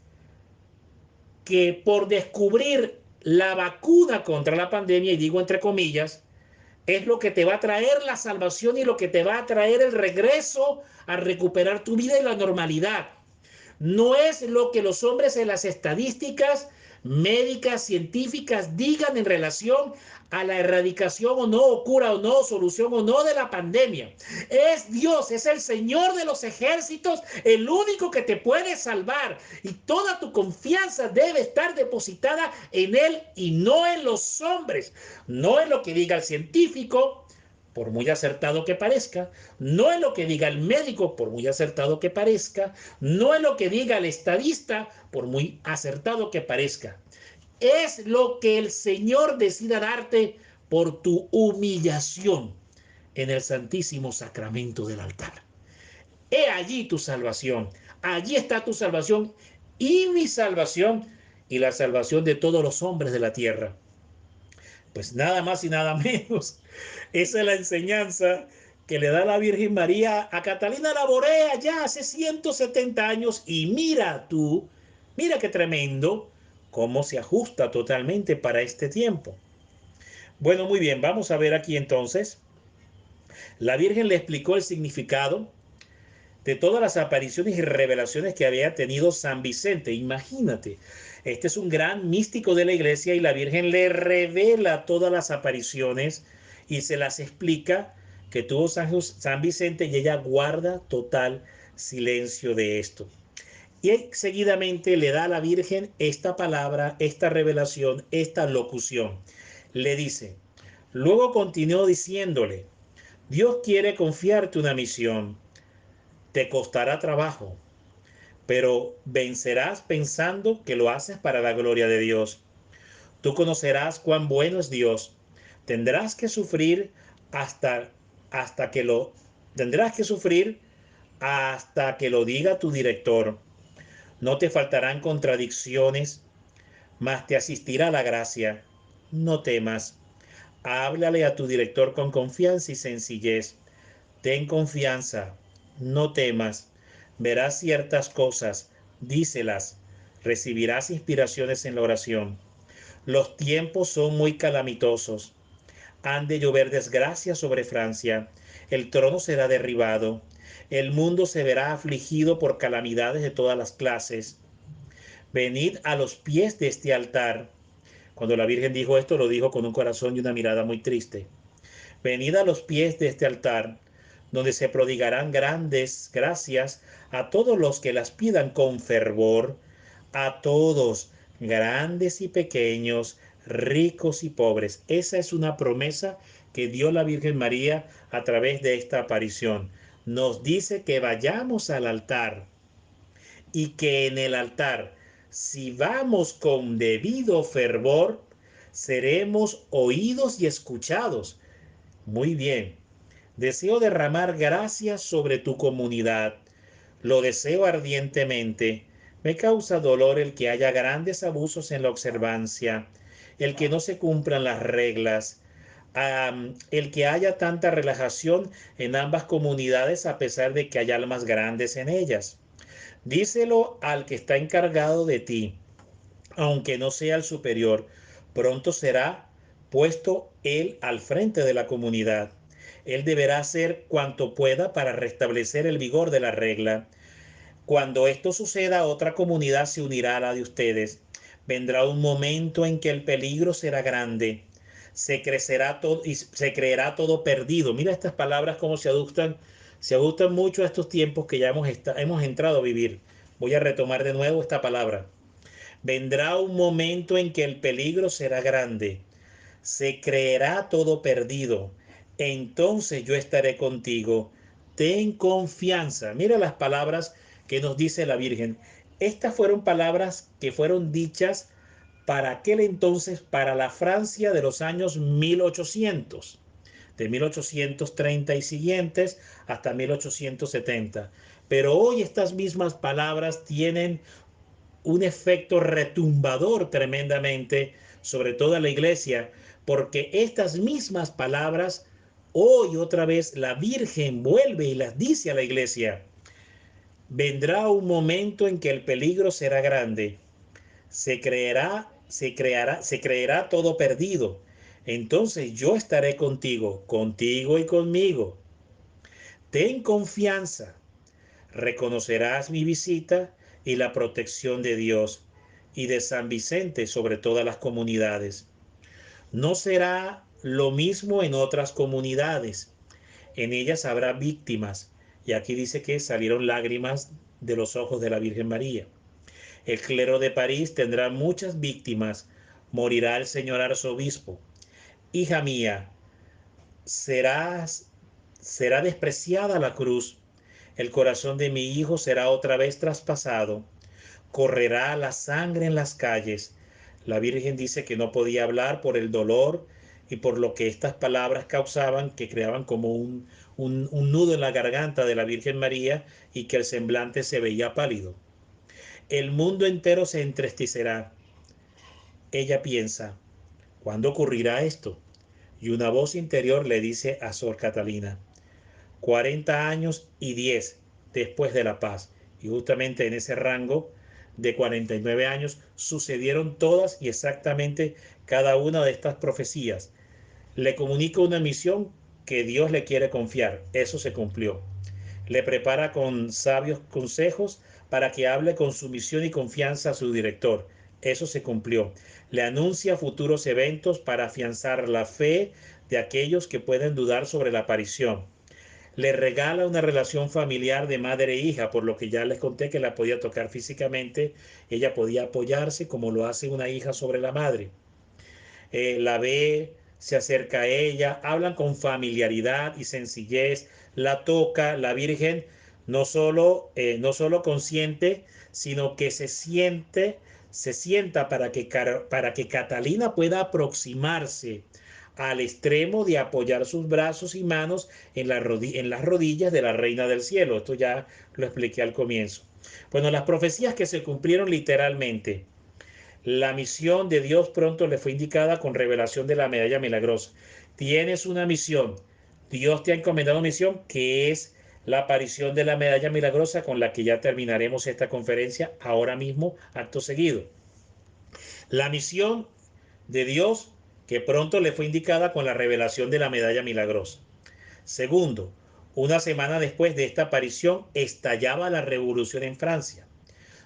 que por descubrir la vacuna contra la pandemia, y digo entre comillas, es lo que te va a traer la salvación y lo que te va a traer el regreso a recuperar tu vida y la normalidad. No es lo que los hombres en las estadísticas médicas, científicas digan en relación a la erradicación o no, o cura o no, solución o no de la pandemia. Es Dios, es el Señor de los ejércitos, el único que te puede salvar. Y toda tu confianza debe estar depositada en Él y no en los hombres. No en lo que diga el científico, por muy acertado que parezca, no en lo que diga el médico, por muy acertado que parezca, no en lo que diga el estadista, por muy acertado que parezca. Es lo que el Señor decida darte por tu humillación en el Santísimo Sacramento del altar. He allí tu salvación. Allí está tu salvación y mi salvación y la salvación de todos los hombres de la tierra. Pues nada más y nada menos. Esa es la enseñanza que le da la Virgen María a Catalina Laborea ya hace 170 años. Y mira tú, mira qué tremendo, cómo se ajusta totalmente para este tiempo. Bueno, muy bien, vamos a ver aquí entonces. La Virgen le explicó el significado de todas las apariciones y revelaciones que había tenido San Vicente. Imagínate, este es un gran místico de la iglesia y la Virgen le revela todas las apariciones y se las explica que tuvo San Vicente y ella guarda total silencio de esto. Y seguidamente le da a la Virgen esta palabra, esta revelación, esta locución. Le dice, luego continuó diciéndole, Dios quiere confiarte una misión. Te costará trabajo, pero vencerás pensando que lo haces para la gloria de Dios. Tú conocerás cuán bueno es Dios. Tendrás que sufrir hasta, hasta que lo tendrás que sufrir hasta que lo diga tu director. No te faltarán contradicciones, mas te asistirá la gracia. No temas. Háblale a tu director con confianza y sencillez. Ten confianza, no temas. Verás ciertas cosas, díselas. Recibirás inspiraciones en la oración. Los tiempos son muy calamitosos. Han de llover desgracias sobre Francia. El trono será derribado. El mundo se verá afligido por calamidades de todas las clases. Venid a los pies de este altar. Cuando la Virgen dijo esto, lo dijo con un corazón y una mirada muy triste. Venid a los pies de este altar, donde se prodigarán grandes gracias a todos los que las pidan con fervor, a todos, grandes y pequeños, ricos y pobres. Esa es una promesa que dio la Virgen María a través de esta aparición. Nos dice que vayamos al altar y que en el altar, si vamos con debido fervor, seremos oídos y escuchados. Muy bien. Deseo derramar gracias sobre tu comunidad. Lo deseo ardientemente. Me causa dolor el que haya grandes abusos en la observancia, el que no se cumplan las reglas, el que haya tanta relajación en ambas comunidades a pesar de que haya almas grandes en ellas. Díselo al que está encargado de ti, aunque no sea el superior, pronto será puesto él al frente de la comunidad. Él deberá hacer cuanto pueda para restablecer el vigor de la regla. Cuando esto suceda, otra comunidad se unirá a la de ustedes. Vendrá un momento en que el peligro será grande. Se crecerá todo y se creerá todo perdido. Mira estas palabras cómo se ajustan mucho a estos tiempos que ya hemos entrado a vivir. Voy a retomar de nuevo esta palabra. Vendrá un momento en que el peligro será grande, se creerá todo perdido. Entonces yo estaré contigo. Ten confianza. Mira las palabras que nos dice la Virgen. Estas fueron palabras que fueron dichas para aquel entonces, para la Francia de los años 1800, de 1830 y siguientes hasta 1870. Pero hoy estas mismas palabras tienen un efecto retumbador tremendamente sobre toda la iglesia, porque estas mismas palabras hoy otra vez la Virgen vuelve y las dice a la iglesia. Vendrá un momento en que el peligro será grande, se creerá todo perdido. Entonces yo estaré contigo, contigo y conmigo. Ten confianza, reconocerás mi visita y la protección de Dios y de San Vicente sobre todas las comunidades. No será lo mismo en otras comunidades. En ellas habrá víctimas. Y aquí dice que salieron lágrimas de los ojos de la Virgen María. El clero de París tendrá muchas víctimas. Morirá el señor arzobispo. Hija mía, serás, será despreciada la cruz. El corazón de mi hijo será otra vez traspasado. Correrá la sangre en las calles. La Virgen dice que no podía hablar por el dolor y por lo que estas palabras causaban, que creaban como un nudo en la garganta de la Virgen María y que el semblante se veía pálido. El mundo entero se entristecerá. Ella piensa, ¿cuándo ocurrirá esto? Y una voz interior le dice a Sor Catalina, 40 años y 10 después de la paz. Y justamente en ese rango de 49 años sucedieron todas y exactamente cada una de estas profecías. Le comunica una misión que Dios le quiere confiar. Eso se cumplió. Le prepara con sabios consejos para que hable con sumisión y confianza a su director. Eso se cumplió. Le anuncia futuros eventos para afianzar la fe de aquellos que pueden dudar sobre la aparición. Le regala una relación familiar de madre e hija, por lo que ya les conté que la podía tocar físicamente, ella podía apoyarse como lo hace una hija sobre la madre. La ve, se acerca a ella, hablan con familiaridad y sencillez, la toca, la Virgen no solo consiente, sino que se sienta para que Catalina pueda aproximarse al extremo de apoyar sus brazos y manos en las rodillas de la Reina del Cielo. Esto ya lo expliqué al comienzo. Bueno, las profecías que se cumplieron literalmente. La misión de Dios pronto le fue indicada con revelación de la medalla milagrosa. Tienes una misión. Dios te ha encomendado una misión que es la aparición de la medalla milagrosa con la que ya terminaremos esta conferencia ahora mismo, acto seguido. La misión de Dios que pronto le fue indicada con la revelación de la medalla milagrosa. Segundo, una semana después de esta aparición estallaba la revolución en Francia.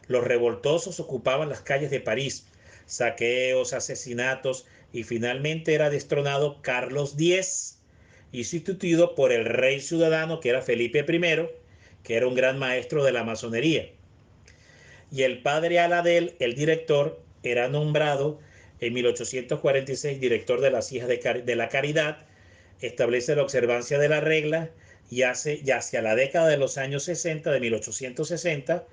Los revoltosos ocupaban las calles de París, saqueos, asesinatos y finalmente era destronado Carlos X y sustituido por el rey ciudadano que era Felipe I, que era un gran maestro de la masonería. Y el padre Aladel, el director, era nombrado en 1846 director de las Hijas de la Caridad, establece la observancia de la regla y hacia la década de los años 60, de 1860,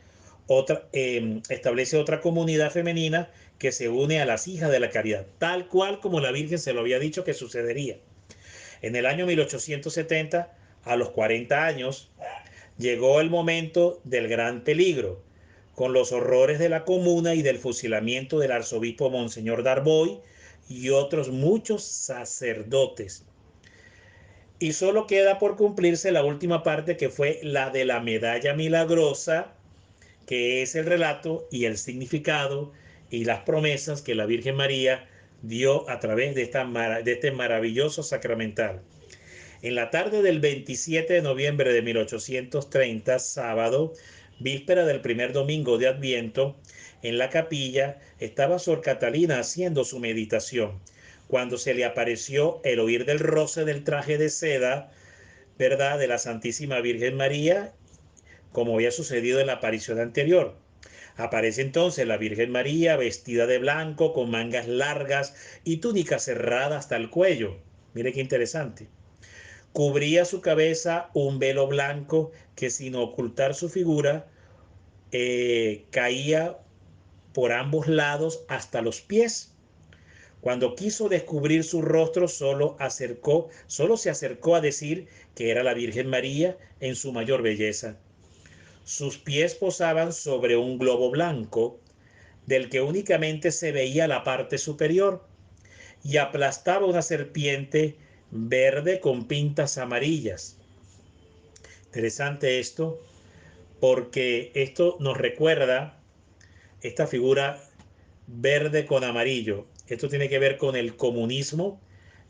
establece otra comunidad femenina que se une a las Hijas de la Caridad, tal cual como la Virgen se lo había dicho que sucedería. En el año 1870, a los 40 años, llegó el momento del gran peligro, con los horrores de la comuna y del fusilamiento del arzobispo Monseñor Darboy y otros muchos sacerdotes. Y solo queda por cumplirse la última parte, que fue la de la medalla milagrosa, que es el relato y el significado y las promesas que la Virgen María dio a través de este maravilloso sacramental. En la tarde del 27 de noviembre de 1830, sábado, víspera del primer domingo de Adviento, en la capilla estaba Sor Catalina haciendo su meditación, cuando se le apareció el oír del roce del traje de seda, ¿verdad?, de la Santísima Virgen María, como había sucedido en la aparición anterior. Aparece entonces la Virgen María vestida de blanco, con mangas largas y túnica cerrada hasta el cuello. Mire qué interesante. Cubría su cabeza un velo blanco que, sin ocultar su figura, caía por ambos lados hasta los pies. Cuando quiso descubrir su rostro, solo se acercó a decir que era la Virgen María en su mayor belleza. Sus pies posaban sobre un globo blanco, del que únicamente se veía la parte superior, y aplastaba una serpiente verde con pintas amarillas. Interesante esto, porque esto nos recuerda esta figura verde con amarillo. Esto tiene que ver con el comunismo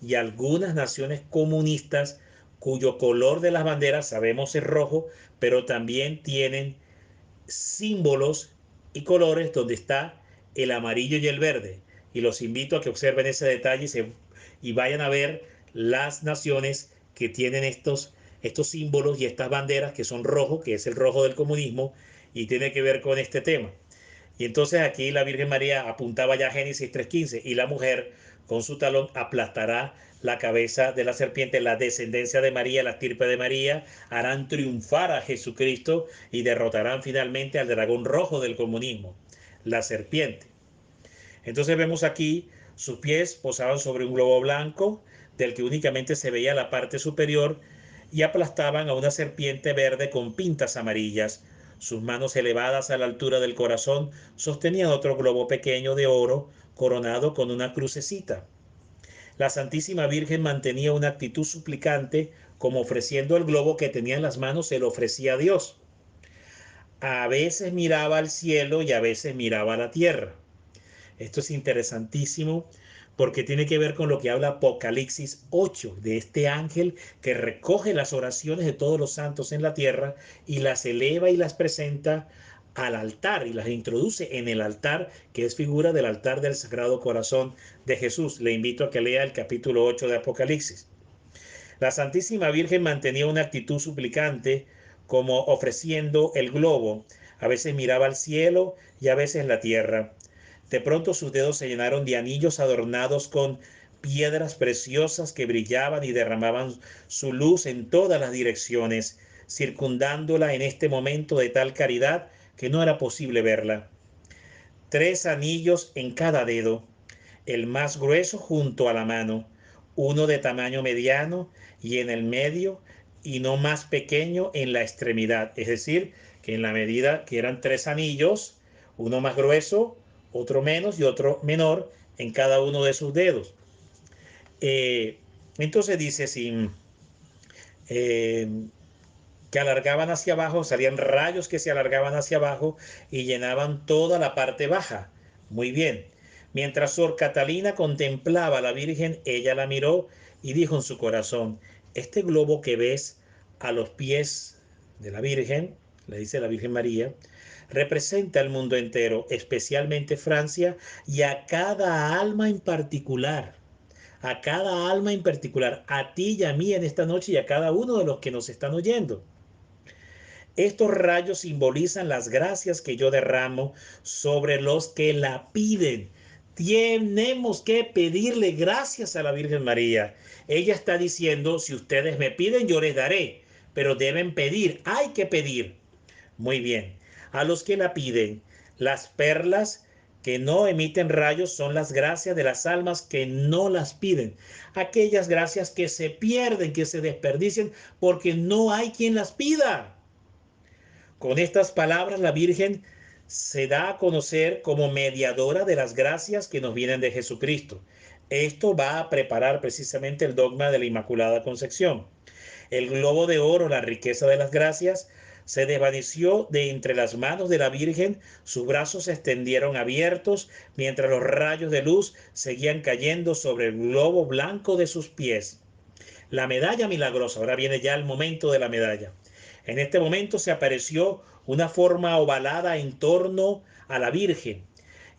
y algunas naciones comunistas cuyo color de las banderas sabemos es rojo, pero también tienen símbolos y colores donde está el amarillo y el verde. Y los invito a que observen ese detalle y vayan a ver las naciones que tienen estos símbolos y estas banderas que son rojos, que es el rojo del comunismo, y tiene que ver con este tema. Y entonces aquí la Virgen María apuntaba ya a Génesis 3:15, y la mujer con su talón aplastará la cabeza de la serpiente. La descendencia de María, la estirpe de María, harán triunfar a Jesucristo y derrotarán finalmente al dragón rojo del comunismo, la serpiente. Entonces vemos aquí, sus pies posaban sobre un globo blanco del que únicamente se veía la parte superior, y aplastaban a una serpiente verde con pintas amarillas. Sus manos, elevadas a la altura del corazón, sostenían otro globo pequeño de oro coronado con una crucecita. La Santísima Virgen mantenía una actitud suplicante, como ofreciendo el globo que tenía en las manos, se lo ofrecía a Dios. A veces miraba al cielo y a veces miraba a la tierra. Esto es interesantísimo porque tiene que ver con lo que habla Apocalipsis 8, de este ángel que recoge las oraciones de todos los santos en la tierra y las eleva y las presenta al altar y las introduce en el altar, que es figura del altar del Sagrado Corazón de Jesús. Le invito a que lea el capítulo 8 de Apocalipsis. La Santísima Virgen mantenía una actitud suplicante, como ofreciendo el globo. A veces miraba al cielo y a veces la tierra. De pronto sus dedos se llenaron de anillos adornados con piedras preciosas que brillaban y derramaban su luz en todas las direcciones, circundándola en este momento de tal claridad que no era posible verla. 3 anillos en cada dedo, el más grueso junto a la mano, uno de tamaño mediano y en el medio, y no más pequeño en la extremidad. Es decir, que en la medida que eran 3 anillos, uno más grueso, otro menos y otro menor en cada uno de sus dedos. Eh, entonces dice, eh, que alargaban hacia abajo, salían rayos que se alargaban hacia abajo y llenaban toda la parte baja. Muy bien. Mientras Sor Catalina contemplaba a la Virgen, ella la miró y dijo en su corazón: este globo que ves a los pies de la Virgen, le dice la Virgen María, representa el mundo entero, especialmente Francia, y a cada alma en particular. A cada alma en particular, a ti y a mí en esta noche y a cada uno de los que nos están oyendo. Estos rayos simbolizan las gracias que yo derramo sobre los que la piden. Tenemos que pedirle gracias a la Virgen María. Ella está diciendo: si ustedes me piden, yo les daré, pero deben pedir, hay que pedir. Muy bien. A los que la piden, las perlas que no emiten rayos son las gracias de las almas que no las piden. Aquellas gracias que se pierden, que se desperdician porque no hay quien las pida. Con estas palabras, la Virgen se da a conocer como mediadora de las gracias que nos vienen de Jesucristo. Esto va a preparar precisamente el dogma de la Inmaculada Concepción. El globo de oro, la riqueza de las gracias, se desvaneció de entre las manos de la Virgen, sus brazos se extendieron abiertos, mientras los rayos de luz seguían cayendo sobre el globo blanco de sus pies. La medalla milagrosa, ahora viene ya el momento de la medalla. En este momento se apareció una forma ovalada en torno a la Virgen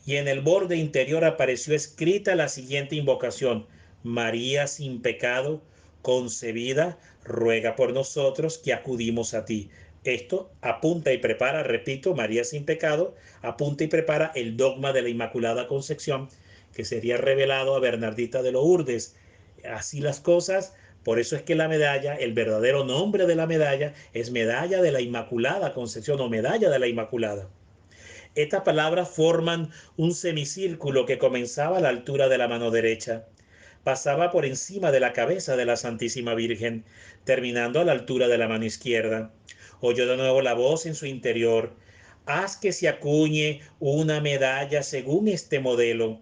y en el borde interior apareció escrita la siguiente invocación: María sin pecado concebida, ruega por nosotros que acudimos a ti. Esto apunta y prepara, repito, María sin pecado, apunta y prepara el dogma de la Inmaculada Concepción que sería revelado a Bernardita de Lourdes. Así las cosas. Por eso es que la medalla, el verdadero nombre de la medalla es Medalla de la Inmaculada Concepción o Medalla de la Inmaculada. Estas palabras forman un semicírculo que comenzaba a la altura de la mano derecha, pasaba por encima de la cabeza de la Santísima Virgen, terminando a la altura de la mano izquierda. Oyó de nuevo la voz en su interior: haz que se acuñe una medalla según este modelo.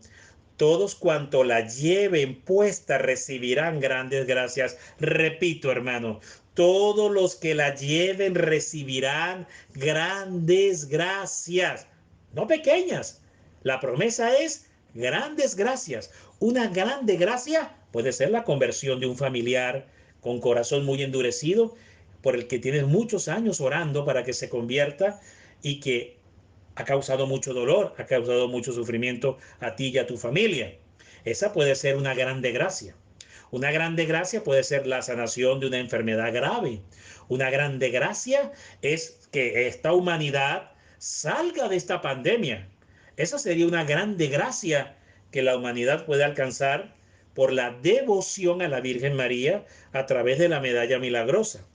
Todos cuanto la lleven puesta recibirán grandes gracias. Repito, hermano, todos los que la lleven recibirán grandes gracias, no pequeñas. La promesa es grandes gracias. Una grande gracia puede ser la conversión de un familiar con corazón muy endurecido, por el que tienes muchos años orando para que se convierta y que ha causado mucho dolor, ha causado mucho sufrimiento a ti y a tu familia. Esa puede ser una grande gracia. Una grande gracia puede ser la sanación de una enfermedad grave. Una grande gracia es que esta humanidad salga de esta pandemia. Esa sería una grande gracia que la humanidad puede alcanzar por la devoción a la Virgen María a través de la medalla milagrosa.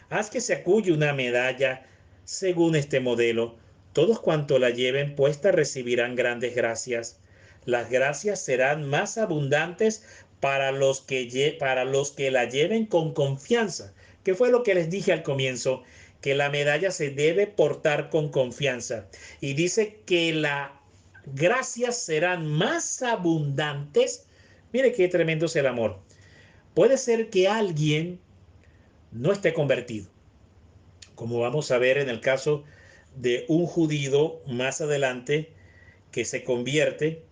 Haz que se acuye una medalla según este modelo. Todos cuanto la lleven puesta recibirán grandes gracias. Las gracias serán más abundantes para los que la lleven con confianza. ¿Qué fue lo que les dije al comienzo? Que la medalla se debe portar con confianza. Y dice que las gracias serán más abundantes. Mire qué tremendo es el amor. Puede ser que alguien no esté convertido, como vamos a ver en el caso de un judío más adelante que se convierte.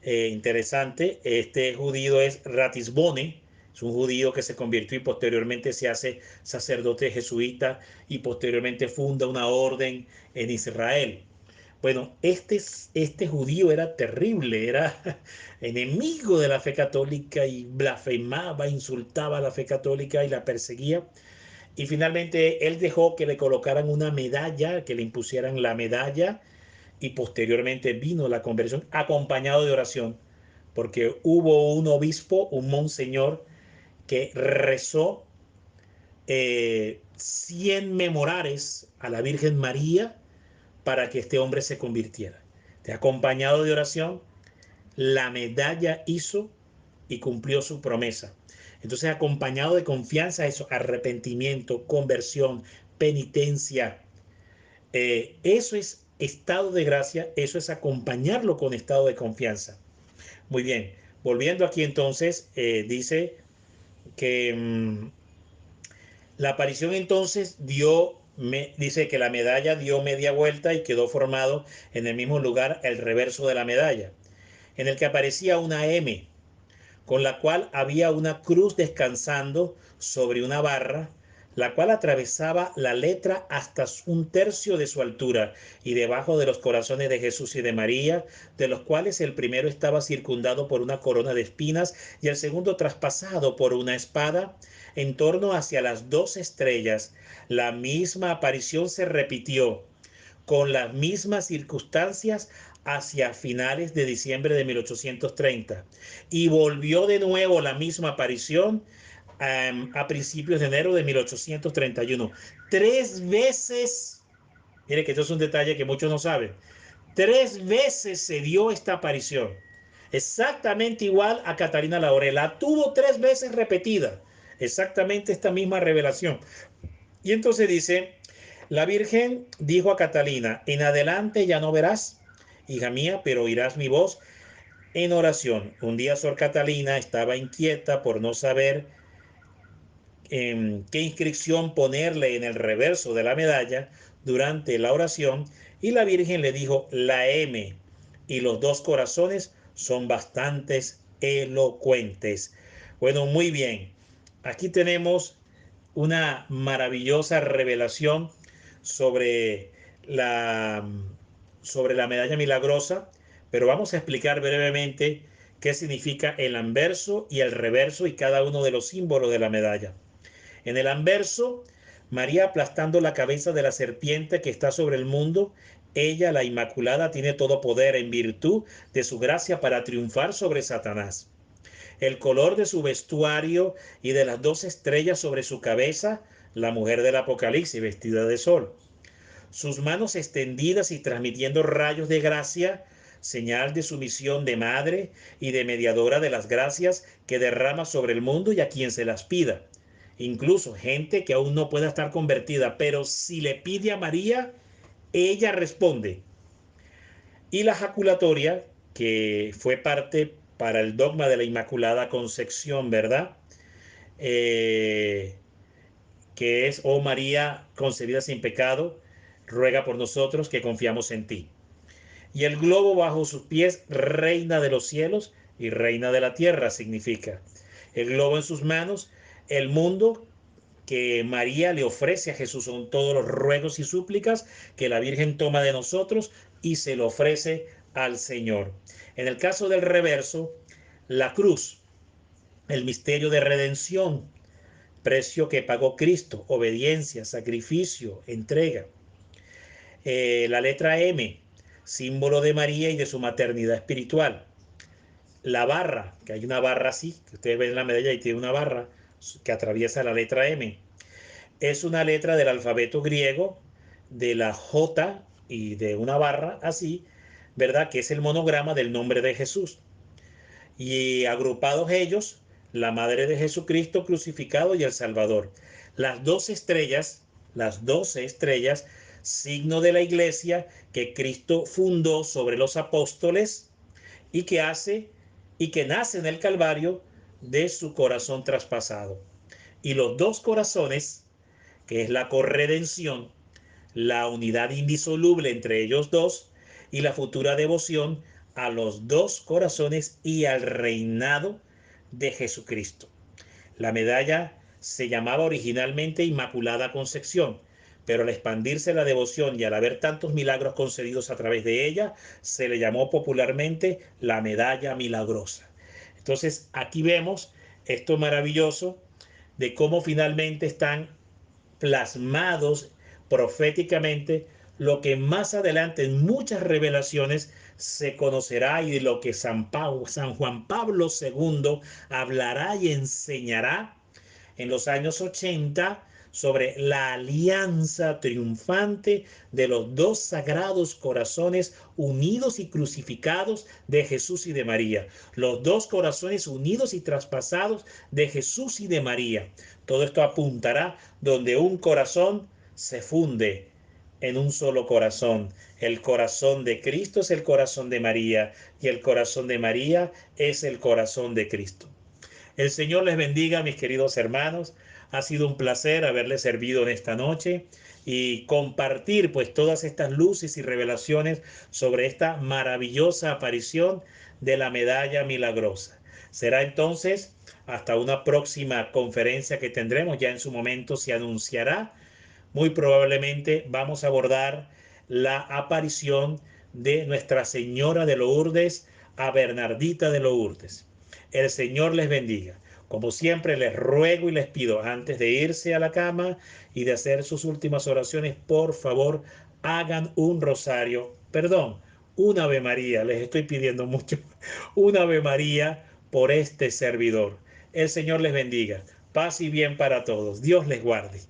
Interesante, este judío es Ratisbone, es un judío que se convirtió y posteriormente se hace sacerdote jesuita y posteriormente funda una orden en Israel. Bueno, este judío era terrible, era enemigo de la fe católica y blasfemaba, insultaba a la fe católica y la perseguía. Y finalmente él dejó que le colocaran una medalla, que le impusieran la medalla, y posteriormente vino la conversión acompañado de oración, porque hubo un obispo, un monseñor, que rezó 100 memorares a la Virgen María para que este hombre se convirtiera. Acompañado de oración, la medalla hizo y cumplió su promesa. Entonces, acompañado de confianza, eso, arrepentimiento, conversión, penitencia, eso es estado de gracia, eso es acompañarlo con estado de confianza. Muy bien, volviendo aquí entonces, dice que la aparición entonces dice que la medalla dio media vuelta y quedó formado en el mismo lugar el reverso de la medalla. en el que aparecía una M, con la cual había una cruz descansando sobre una barra, la cual atravesaba la letra hasta un tercio de su altura, y debajo de los corazones de Jesús y de María, de los cuales el primero estaba circundado por una corona de espinas y el segundo traspasado por una espada, en torno hacia las 2 estrellas. La misma aparición se repitió con las mismas circunstancias hacia finales de diciembre de 1830 y volvió de nuevo la misma aparición a principios de enero de 1831. 3 veces, mire que esto es un detalle que muchos no saben, 3 veces se dio esta aparición, exactamente igual a Catalina Laurel, la tuvo 3 veces repetida, exactamente esta misma revelación. Y entonces dice, la Virgen dijo a Catalina, en adelante ya no verás, hija mía, pero oirás mi voz en oración. Un día Sor Catalina estaba inquieta por no saber qué inscripción ponerle en el reverso de la medalla durante la oración, y la Virgen le dijo la M, y los 2 corazones son bastantes elocuentes. Bueno, muy bien. Aquí tenemos una maravillosa revelación sobre la, sobre la medalla milagrosa, pero vamos a explicar brevemente qué significa el anverso y el reverso y cada uno de los símbolos de la medalla. En el anverso, María aplastando la cabeza de la serpiente que está sobre el mundo, ella, la Inmaculada, tiene todo poder en virtud de su gracia para triunfar sobre Satanás. El color de su vestuario y de las 2 estrellas sobre su cabeza, la mujer del Apocalipsis vestida de sol. Sus manos extendidas y transmitiendo rayos de gracia, señal de su misión de madre y de mediadora de las gracias que derrama sobre el mundo y a quien se las pida. Incluso gente que aún no pueda estar convertida, pero si le pide a María, ella responde. Y la jaculatoria, que fue parte para el dogma de la Inmaculada Concepción, ¿verdad? Que es, oh María concebida sin pecado, ruega por nosotros que confiamos en ti. Y el globo bajo sus pies, reina de los cielos y reina de la tierra, significa. El globo en sus manos, el mundo que María le ofrece a Jesús, son todos los ruegos y súplicas que la Virgen toma de nosotros y se lo ofrece al Señor. En el caso del reverso, la cruz, el misterio de redención, precio que pagó Cristo, obediencia, sacrificio, entrega. La letra M, símbolo de María y de su maternidad espiritual. La barra, que hay una barra así, que ustedes ven en la medalla y tiene una barra que atraviesa la letra M. Es una letra del alfabeto griego, de la J y de una barra así, ¿verdad? Que es el monograma del nombre de Jesús. Y agrupados ellos, la Madre de Jesucristo crucificado y el Salvador. Las 12 estrellas, signo de la iglesia que Cristo fundó sobre los apóstoles y que hace y que nace en el Calvario de su corazón traspasado. Y los 2 corazones, que es la corredención, la unidad indisoluble entre ellos dos y la futura devoción a los 2 corazones y al reinado de Jesucristo. La medalla se llamaba originalmente Inmaculada Concepción, pero al expandirse la devoción y al haber tantos milagros concedidos a través de ella, se le llamó popularmente la medalla milagrosa. Entonces aquí vemos esto maravilloso de cómo finalmente están plasmados proféticamente lo que más adelante en muchas revelaciones se conocerá y de lo que San Juan Pablo II hablará y enseñará en los años 80 sobre la alianza triunfante de los 2 sagrados corazones unidos y crucificados de Jesús y de María. Los 2 corazones unidos y traspasados de Jesús y de María. Todo esto apuntará donde un corazón se funde en un solo corazón. El corazón de Cristo es el corazón de María y el corazón de María es el corazón de Cristo. El Señor les bendiga, mis queridos hermanos. Ha sido un placer haberle servido en esta noche y compartir pues todas estas luces y revelaciones sobre esta maravillosa aparición de la medalla milagrosa. Será entonces hasta una próxima conferencia que tendremos, ya en su momento se anunciará. Muy probablemente vamos a abordar la aparición de Nuestra Señora de Lourdes a Bernardita de Lourdes. El Señor les bendiga. Como siempre les ruego y les pido antes de irse a la cama y de hacer sus últimas oraciones, por favor hagan un rosario, perdón, un Ave María, les estoy pidiendo mucho, un Ave María por este servidor. El Señor les bendiga. Paz y bien para todos. Dios les guarde.